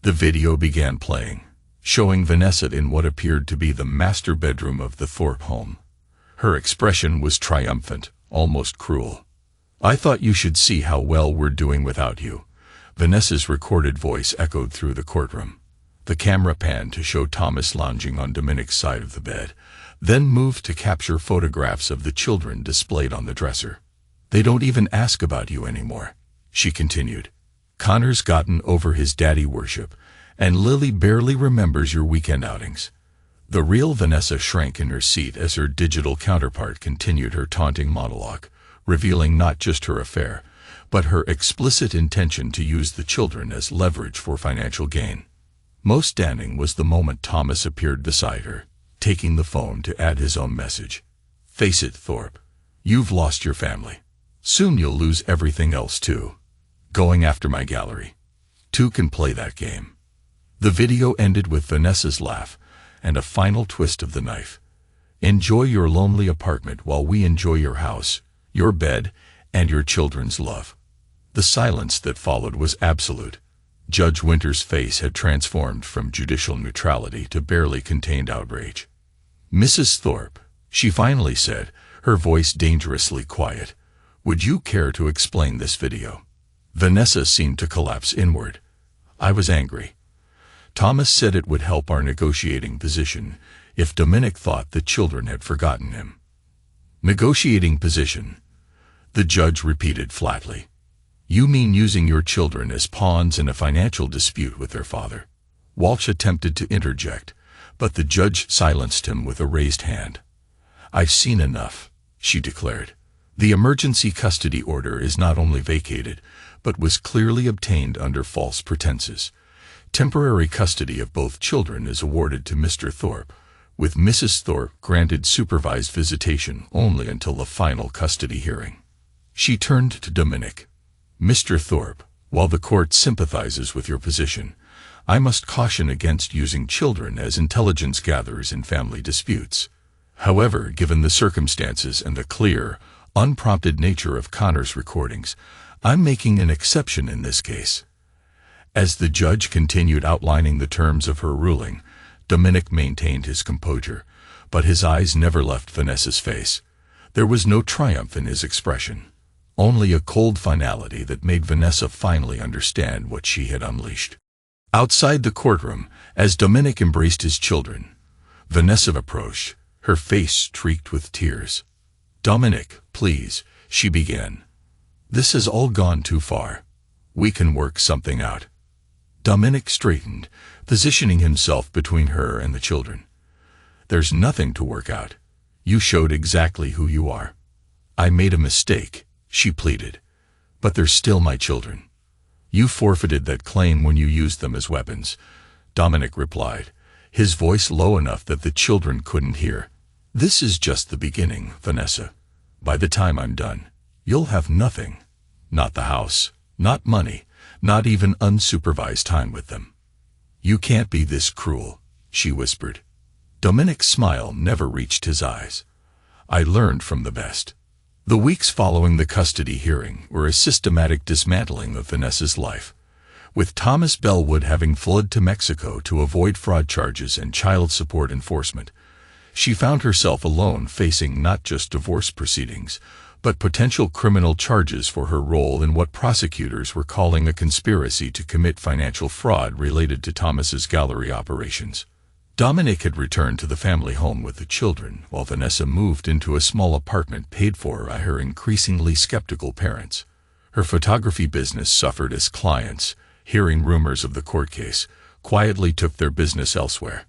The video began playing, showing Vanessa in what appeared to be the master bedroom of the Thorpe home. Her expression was triumphant, almost cruel. "I thought you should see how well we're doing without you," Vanessa's recorded voice echoed through the courtroom. The camera panned to show Thomas lounging on Dominic's side of the bed, then moved to capture photographs of the children displayed on the dresser. "They don't even ask about you anymore," she continued. "Connor's gotten over his daddy worship, and Lily barely remembers your weekend outings." The real Vanessa shrank in her seat as her digital counterpart continued her taunting monologue, revealing not just her affair, but her explicit intention to use the children as leverage for financial gain. Most damning was the moment Thomas appeared beside her, taking the phone to add his own message. "Face it, Thorpe. You've lost your family. Soon you'll lose everything else too. Going after my gallery. Two can play that game." The video ended with Vanessa's laugh and a final twist of the knife. "Enjoy your lonely apartment while we enjoy your house, your bed, and your children's love." The silence that followed was absolute. Judge Winters' face had transformed from judicial neutrality to barely contained outrage. "Mrs. Thorpe," she finally said, her voice dangerously quiet, "would you care to explain this video?" Vanessa seemed to collapse inward. "I was angry. Thomas said it would help our negotiating position if Dominic thought the children had forgotten him." "Negotiating position?" the judge repeated flatly. "You mean using your children as pawns in a financial dispute with their father?" Walsh attempted to interject, but the judge silenced him with a raised hand. "I've seen enough," she declared. "The emergency custody order is not only vacated, but was clearly obtained under false pretenses. Temporary custody of both children is awarded to Mr. Thorpe, with Mrs. Thorpe granted supervised visitation only until the final custody hearing." She turned to Dominic. "Mr. Thorpe, while the court sympathizes with your position, I must caution against using children as intelligence gatherers in family disputes. However, given the circumstances and the clear, unprompted nature of Connor's recordings, I'm making an exception in this case." As the judge continued outlining the terms of her ruling, Dominic maintained his composure, but his eyes never left Vanessa's face. There was no triumph in his expression, only a cold finality that made Vanessa finally understand what she had unleashed. Outside the courtroom, as Dominic embraced his children, Vanessa approached, her face streaked with tears. "Dominic, please," she began. "This has all gone too far. We can work something out." Dominic straightened, positioning himself between her and the children. "There's nothing to work out. You showed exactly who you are." "I made a mistake," she pleaded, "but they're still my children." "You forfeited that claim when you used them as weapons," Dominic replied, his voice low enough that the children couldn't hear. "This is just the beginning, Vanessa. By the time I'm done, you'll have nothing. Not the house, not money, not even unsupervised time with them." "You can't be this cruel," she whispered. Dominic's smile never reached his eyes. "I learned from the best." The weeks following the custody hearing were a systematic dismantling of Vanessa's life. With Thomas Bellwood having fled to Mexico to avoid fraud charges and child support enforcement, she found herself alone facing not just divorce proceedings, but potential criminal charges for her role in what prosecutors were calling a conspiracy to commit financial fraud related to Thomas's gallery operations. Dominic had returned to the family home with the children, while Vanessa moved into a small apartment paid for by her increasingly skeptical parents. Her photography business suffered as clients, hearing rumors of the court case, quietly took their business elsewhere.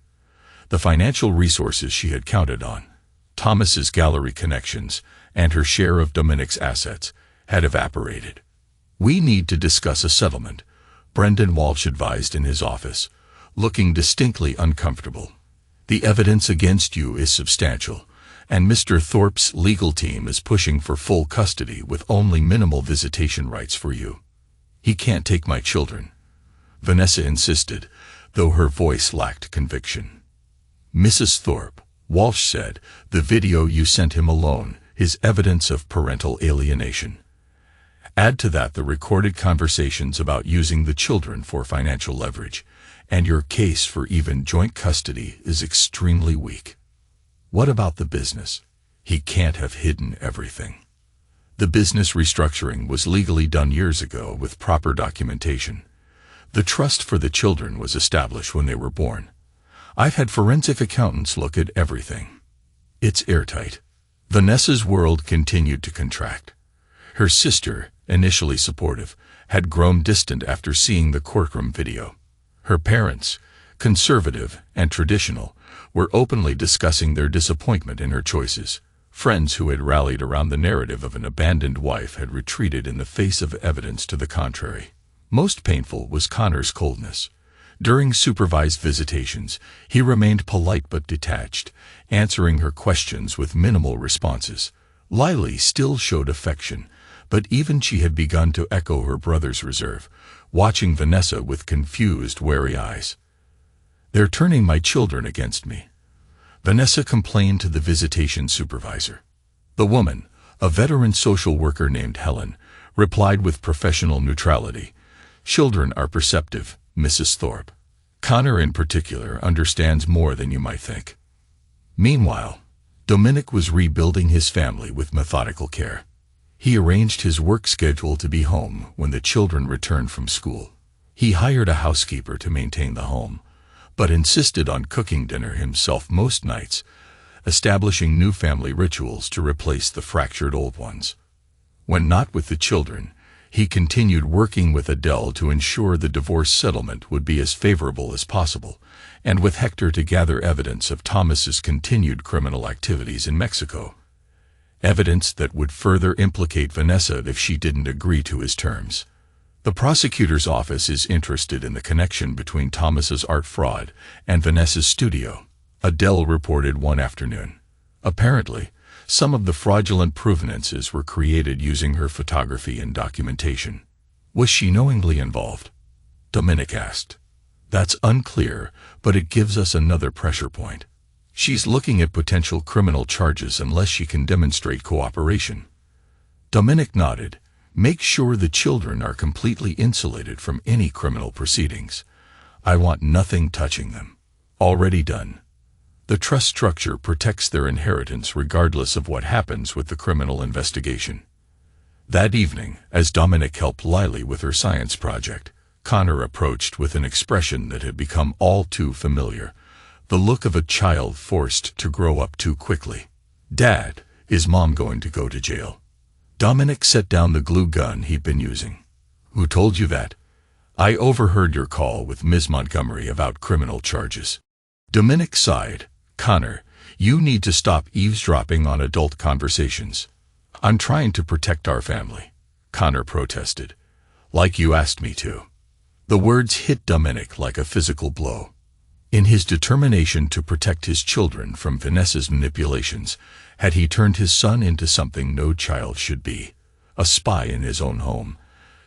The financial resources she had counted on, Thomas's gallery connections, and her share of Dominic's assets, had evaporated. "We need to discuss a settlement," Brendan Walsh advised in his office, looking distinctly uncomfortable. "The evidence against you is substantial, and Mr. Thorpe's legal team is pushing for full custody with only minimal visitation rights for you." "He can't take my children," Vanessa insisted, though her voice lacked conviction. "Mrs. Thorpe," Walsh said, "the video you sent him alone is evidence of parental alienation. Add to that the recorded conversations about using the children for financial leverage, and your case for even joint custody is extremely weak." "What about the business?" "He can't have hidden everything. The business restructuring was legally done years ago with proper documentation. The trust for the children was established when they were born. I've had forensic accountants look at everything. It's airtight." Vanessa's world continued to contract. Her sister, initially supportive, had grown distant after seeing the courtroom video. Her parents, conservative and traditional, were openly discussing their disappointment in her choices. Friends who had rallied around the narrative of an abandoned wife had retreated in the face of evidence to the contrary. Most painful was Connor's coldness. During supervised visitations, he remained polite but detached, answering her questions with minimal responses. Lily still showed affection, but even she had begun to echo her brother's reserve, watching Vanessa with confused, wary eyes. "They're turning my children against me," Vanessa complained to the visitation supervisor. The woman, a veteran social worker named Helen, replied with professional neutrality, "Children are perceptive, Mrs. Thorpe. Connor in particular understands more than you might think." Meanwhile, Dominic was rebuilding his family with methodical care. He arranged his work schedule to be home when the children returned from school. He hired a housekeeper to maintain the home, but insisted on cooking dinner himself most nights, establishing new family rituals to replace the fractured old ones. When not with the children, he continued working with Adele to ensure the divorce settlement would be as favorable as possible, and with Hector to gather evidence of Thomas's continued criminal activities in Mexico. Evidence that would further implicate Vanessa if she didn't agree to his terms. The prosecutor's office is interested in the connection between Thomas's art fraud and Vanessa's studio, Adele reported one afternoon. Apparently, some of the fraudulent provenances were created using her photography and documentation. "Was she knowingly involved?" Dominic asked. "That's unclear, but it gives us another pressure point. She's looking at potential criminal charges unless she can demonstrate cooperation." Dominic nodded. "Make sure the children are completely insulated from any criminal proceedings. I want nothing touching them." "Already done. The trust structure protects their inheritance regardless of what happens with the criminal investigation." That evening, as Dominic helped Lily with her science project, Connor approached with an expression that had become all too familiar, the look of a child forced to grow up too quickly. "Dad, is Mom going to go to jail?" Dominic set down the glue gun he'd been using. "Who told you that?" "I overheard your call with Ms. Montgomery about criminal charges." Dominic sighed. "Connor, you need to stop eavesdropping on adult conversations." "I'm trying to protect our family," Connor protested. "Like you asked me to." The words hit Dominic like a physical blow. In his determination to protect his children from Vanessa's manipulations, had he turned his son into something no child should be, a spy in his own home,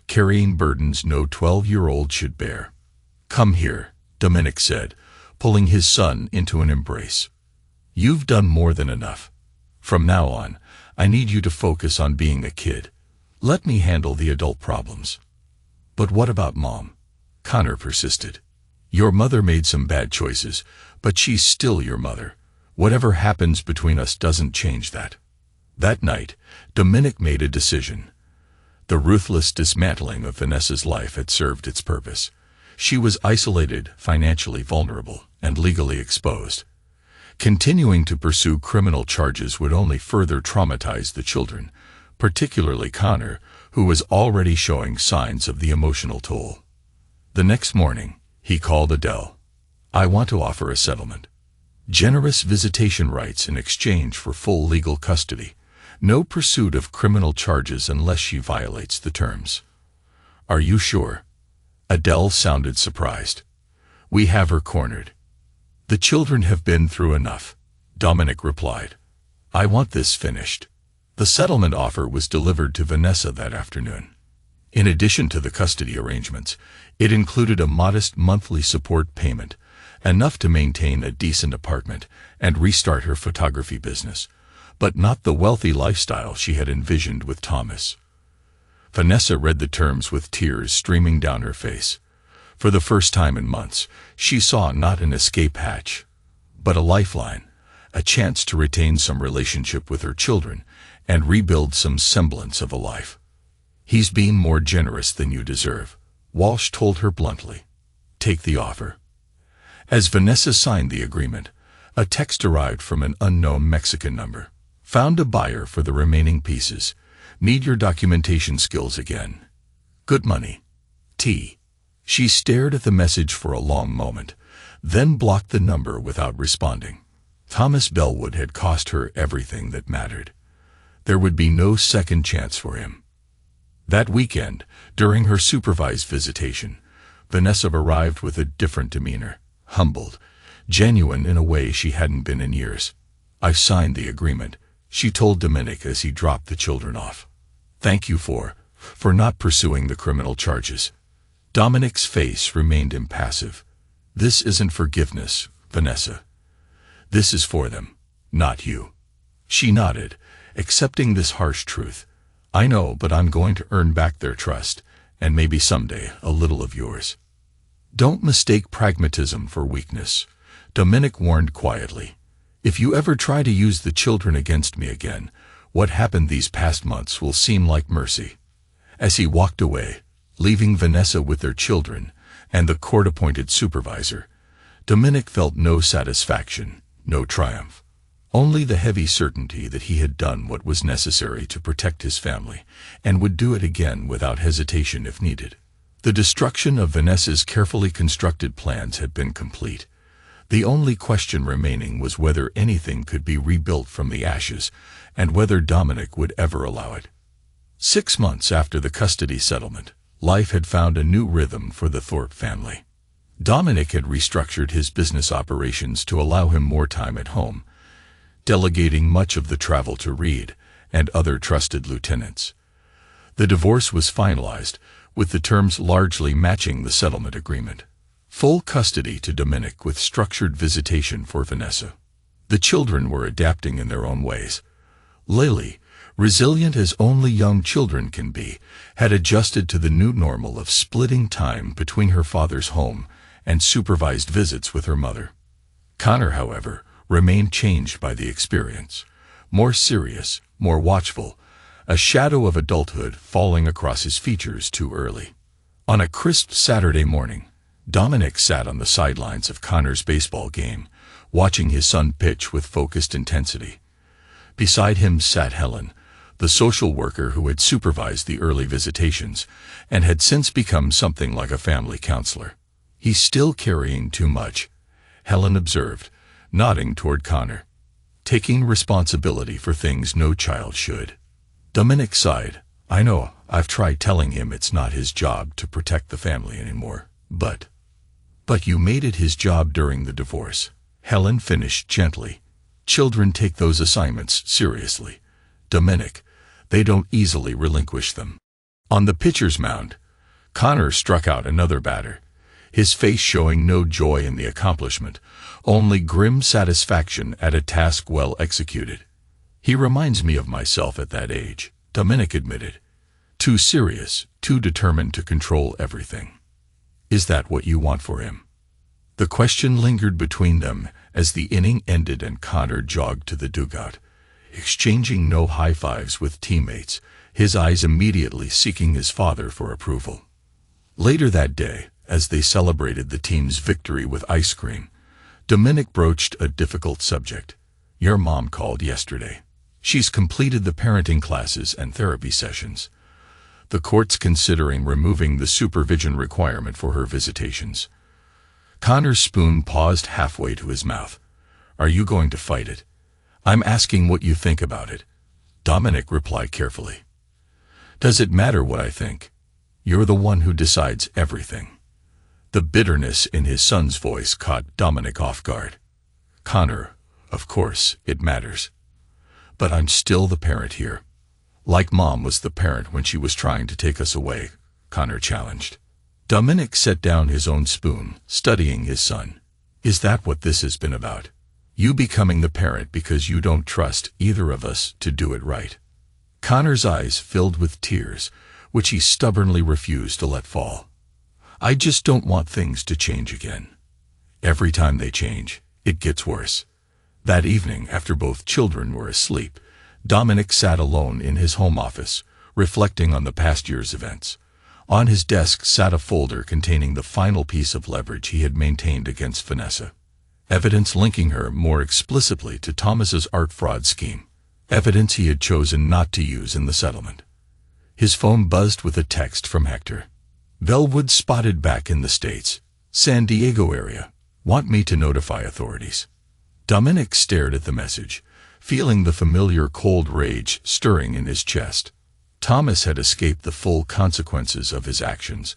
carrying burdens no 12-year-old should bear. "Come here," Dominic said, pulling his son into an embrace. "You've done more than enough. From now on, I need you to focus on being a kid. Let me handle the adult problems." "But what about Mom?" Connor persisted. "Your mother made some bad choices, but she's still your mother. Whatever happens between us doesn't change that." That night, Dominic made a decision. The ruthless dismantling of Vanessa's life had served its purpose. She was isolated, financially vulnerable, and legally exposed. Continuing to pursue criminal charges would only further traumatize the children, particularly Connor, who was already showing signs of the emotional toll. The next morning, he called Adele. "I want to offer a settlement. Generous visitation rights in exchange for full legal custody. No pursuit of criminal charges unless she violates the terms." "Are you sure?" Adele sounded surprised. "We have her cornered." "The children have been through enough," Dominic replied. "I want this finished." The settlement offer was delivered to Vanessa that afternoon. In addition to the custody arrangements, it included a modest monthly support payment, enough to maintain a decent apartment and restart her photography business, but not the wealthy lifestyle she had envisioned with Thomas. Vanessa read the terms with tears streaming down her face. For the first time in months, she saw not an escape hatch, but a lifeline, a chance to retain some relationship with her children and rebuild some semblance of a life. "He's being more generous than you deserve," Walsh told her bluntly. "Take the offer." As Vanessa signed the agreement, a text arrived from an unknown Mexican number. "Found a buyer for the remaining pieces. Need your documentation skills again. Good money. T." She stared at the message for a long moment, then blocked the number without responding. Thomas Bellwood had cost her everything that mattered. There would be no second chance for him. That weekend, during her supervised visitation, Vanessa arrived with a different demeanor, humbled, genuine in a way she hadn't been in years. "I've signed the agreement," she told Dominic as he dropped the children off. "Thank you for not pursuing the criminal charges." Dominic's face remained impassive. "This isn't forgiveness, Vanessa. This is for them, not you." She nodded, accepting this harsh truth. "I know, but I'm going to earn back their trust, and maybe someday a little of yours." "Don't mistake pragmatism for weakness," Dominic warned quietly. "If you ever try to use the children against me again, what happened these past months will seem like mercy." As he walked away, leaving Vanessa with their children and the court-appointed supervisor, Dominic felt no satisfaction, no triumph. Only the heavy certainty that he had done what was necessary to protect his family, and would do it again without hesitation if needed. The destruction of Vanessa's carefully constructed plans had been complete. The only question remaining was whether anything could be rebuilt from the ashes, and whether Dominic would ever allow it. 6 months after the custody settlement, life had found a new rhythm for the Thorpe family. Dominic had restructured his business operations to allow him more time at home, delegating much of the travel to Reed and other trusted lieutenants. The divorce was finalized, with the terms largely matching the settlement agreement. Full custody to Dominic with structured visitation for Vanessa. The children were adapting in their own ways. Lily, resilient as only young children can be, had adjusted to the new normal of splitting time between her father's home and supervised visits with her mother. Connor, however, remained changed by the experience. More serious, more watchful, a shadow of adulthood falling across his features too early. On a crisp Saturday morning, Dominic sat on the sidelines of Connor's baseball game, watching his son pitch with focused intensity. Beside him sat Helen, the social worker who had supervised the early visitations and had since become something like a family counselor. "He's still carrying too much," Helen observed, nodding toward Connor. "Taking responsibility for things no child should." Dominic sighed. "I know, I've tried telling him it's not his job to protect the family anymore, but you made it his job during the divorce," Helen finished gently. "Children take those assignments seriously. Dominic, they don't easily relinquish them." On the pitcher's mound, Connor struck out another batter, his face showing no joy in the accomplishment, only grim satisfaction at a task well executed. "He reminds me of myself at that age," Dominic admitted. "Too serious, too determined to control everything." "Is that what you want for him?" The question lingered between them as the inning ended and Connor jogged to the dugout, exchanging no high fives with teammates, his eyes immediately seeking his father for approval. Later that day, As they celebrated the team's victory with ice cream, Dominic broached a difficult subject. Your mom called yesterday. She's completed the parenting classes and therapy sessions. The court's considering removing the supervision requirement for her visitations. Connor's spoon paused halfway to his mouth. Are you going to fight it? I'm asking what you think about it. Dominic replied carefully. Does it matter what I think? You're the one who decides everything. The bitterness in his son's voice caught Dominic off guard. Connor, of course, it matters. But I'm still the parent here. Like Mom was the parent when she was trying to take us away, Connor challenged. Dominic set down his own spoon, studying his son. Is that what this has been about? You becoming the parent because you don't trust either of us to do it right? Connor's eyes filled with tears, which he stubbornly refused to let fall. I just don't want things to change again. Every time they change, it gets worse. That evening, after both children were asleep, Dominic sat alone in his home office, reflecting on the past year's events. On his desk sat a folder containing the final piece of leverage he had maintained against Vanessa. Evidence linking her more explicitly to Thomas's art fraud scheme. Evidence he had chosen not to use in the settlement. His phone buzzed with a text from Hector. Bellwood spotted back in the States. San Diego area. Want me to notify authorities? Dominic stared at the message, feeling the familiar cold rage stirring in his chest. Thomas had escaped the full consequences of his actions,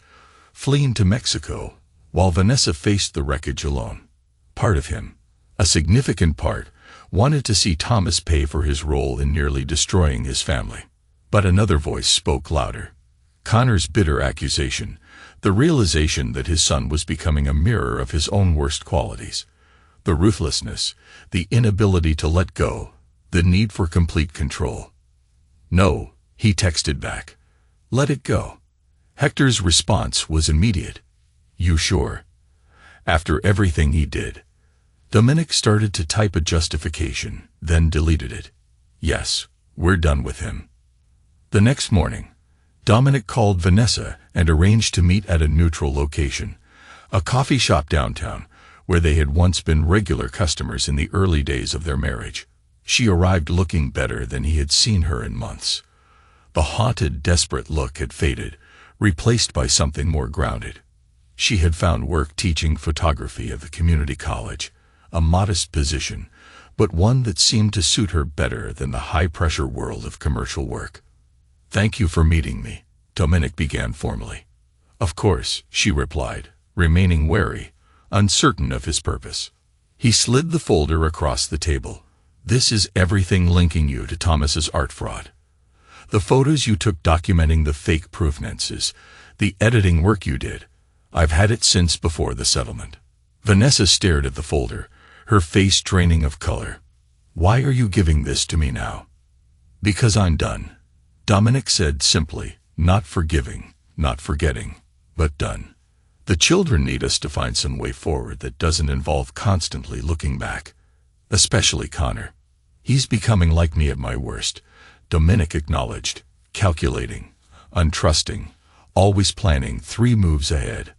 fleeing to Mexico, while Vanessa faced the wreckage alone. Part of him, a significant part, wanted to see Thomas pay for his role in nearly destroying his family. But another voice spoke louder. Connor's bitter accusation, the realization that his son was becoming a mirror of his own worst qualities. The ruthlessness, the inability to let go, the need for complete control. No, he texted back. Let it go. Hector's response was immediate. You sure? After everything he did. Dominic started to type a justification, then deleted it. Yes, we're done with him. The next morning, Dominic called Vanessa and arranged to meet at a neutral location, a coffee shop downtown, where they had once been regular customers in the early days of their marriage. She arrived looking better than he had seen her in months. The haunted, desperate look had faded, replaced by something more grounded. She had found work teaching photography at the community college, a modest position, but one that seemed to suit her better than the high-pressure world of commercial work. Thank you for meeting me, Dominic began formally. Of course, she replied, remaining wary, uncertain of his purpose. He slid the folder across the table. This is everything linking you to Thomas's art fraud. The photos you took documenting the fake provenances, the editing work you did. I've had it since before the settlement. Vanessa stared at the folder, her face draining of color. Why are you giving this to me now? Because I'm done, Dominic said simply, not forgiving, not forgetting, but done. The children need us to find some way forward that doesn't involve constantly looking back. Especially Connor. He's becoming like me at my worst, Dominic acknowledged, calculating, untrusting, always planning 3 moves ahead.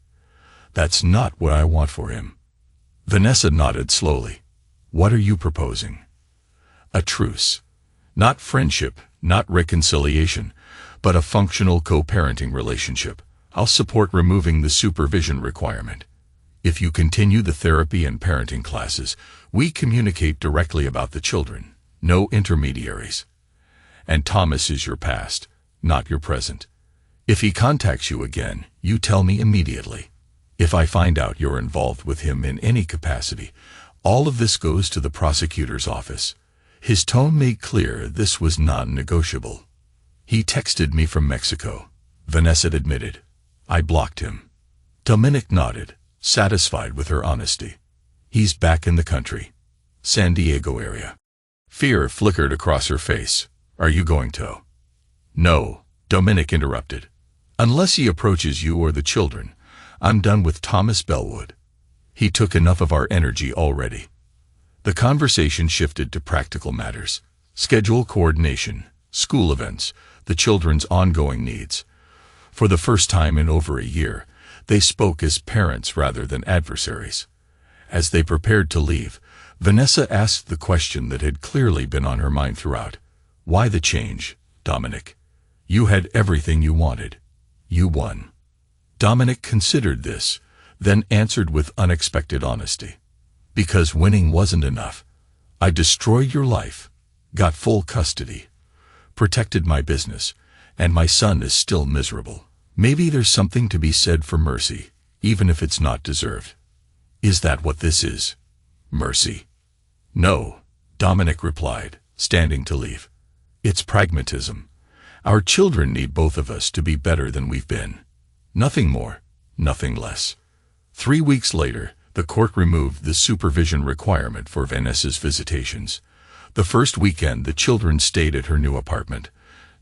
That's not what I want for him. Vanessa nodded slowly. What are you proposing? A truce. Not friendship, not reconciliation, but a functional co-parenting relationship. I'll support removing the supervision requirement. If you continue the therapy and parenting classes, we communicate directly about the children, no intermediaries. And Thomas is your past, not your present. If he contacts you again, you tell me immediately. If I find out you're involved with him in any capacity, all of this goes to the prosecutor's office. His tone made clear this was non-negotiable. He texted me from Mexico, Vanessa admitted. I blocked him. Dominic nodded, satisfied with her honesty. He's back in the country. San Diego area. Fear flickered across her face. Are you going to? No, Dominic interrupted. Unless he approaches you or the children, I'm done with Thomas Bellwood. He took enough of our energy already. The conversation shifted to practical matters. Schedule coordination, school events, the children's ongoing needs. For the first time in over a year, They spoke as parents rather than adversaries. As they prepared to leave, Vanessa asked the question that had clearly been on her mind throughout. Why the change, Dominic? You had everything you wanted. You won. Dominic considered this, then answered with unexpected honesty. Because winning wasn't enough. I destroyed your life, got full custody, protected my business, and my son is still miserable. Maybe there's something to be said for mercy, even if it's not deserved. Is that what this is? Mercy? No, Dominic replied, standing to leave. It's pragmatism. Our children need both of us to be better than we've been. Nothing more, nothing less. 3 weeks later, the court removed the supervision requirement for Vanessa's visitations. The first weekend, the children stayed at her new apartment.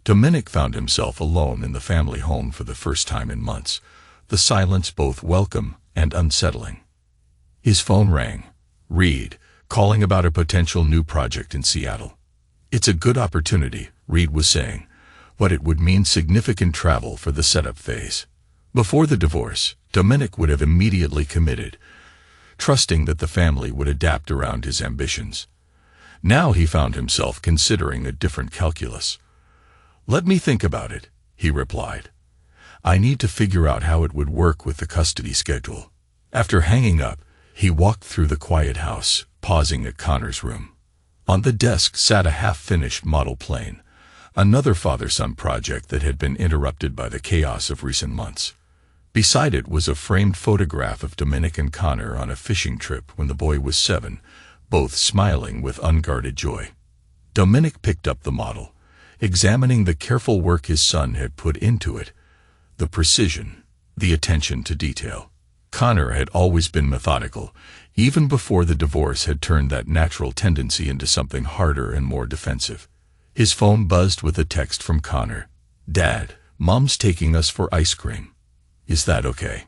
Dominic found himself alone in the family home for the first time in months, the silence both welcome and unsettling. His phone rang. Reed, calling about a potential new project in Seattle. It's a good opportunity, Reed was saying, but it would mean significant travel for the setup phase. Before the divorce, Dominic would have immediately committed, trusting that the family would adapt around his ambitions. Now he found himself considering a different calculus. Let me think about it, he replied. I need to figure out how it would work with the custody schedule. After hanging up, he walked through the quiet house, pausing at Connor's room. On the desk sat a half-finished model plane, another father-son project that had been interrupted by the chaos of recent months. Beside it was a framed photograph of Dominic and Connor on a fishing trip when the boy was 7, both smiling with unguarded joy. Dominic picked up the model, examining the careful work his son had put into it, the precision, the attention to detail. Connor had always been methodical, even before the divorce had turned that natural tendency into something harder and more defensive. His phone buzzed with a text from Connor. Dad, Mom's taking us for ice cream. Is that okay?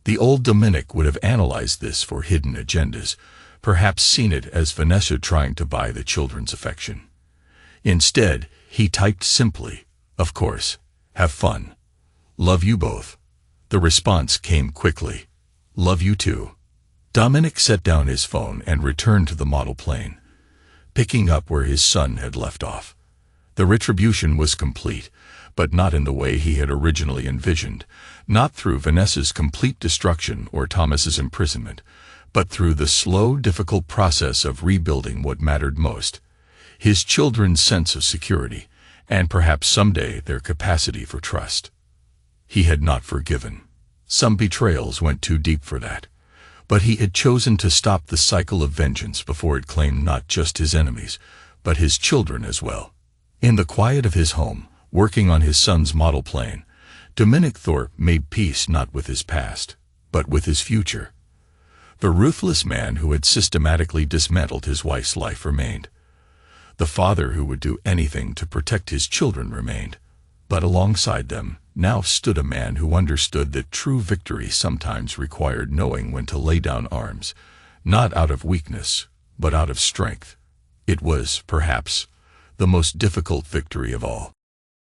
The old Dominic would have analyzed this for hidden agendas, perhaps seen it as Vanessa trying to buy the children's affection. Instead, he typed simply, of course, have fun. Love you both. The response came quickly. Love you too. Dominic set down his phone and returned to the model plane, picking up where his son had left off. The retribution was complete, but not in the way he had originally envisioned, not through Vanessa's complete destruction or Thomas's imprisonment, but through the slow, difficult process of rebuilding what mattered most, his children's sense of security, and perhaps someday their capacity for trust. He had not forgiven. Some betrayals went too deep for that, but he had chosen to stop the cycle of vengeance before it claimed not just his enemies, but his children as well. In the quiet of his home, working on his son's model plane, Dominic Thorpe made peace not with his past, but with his future. The ruthless man who had systematically dismantled his wife's life remained. The father who would do anything to protect his children remained. But alongside them now stood a man who understood that true victory sometimes required knowing when to lay down arms, not out of weakness, but out of strength. It was, perhaps, the most difficult victory of all.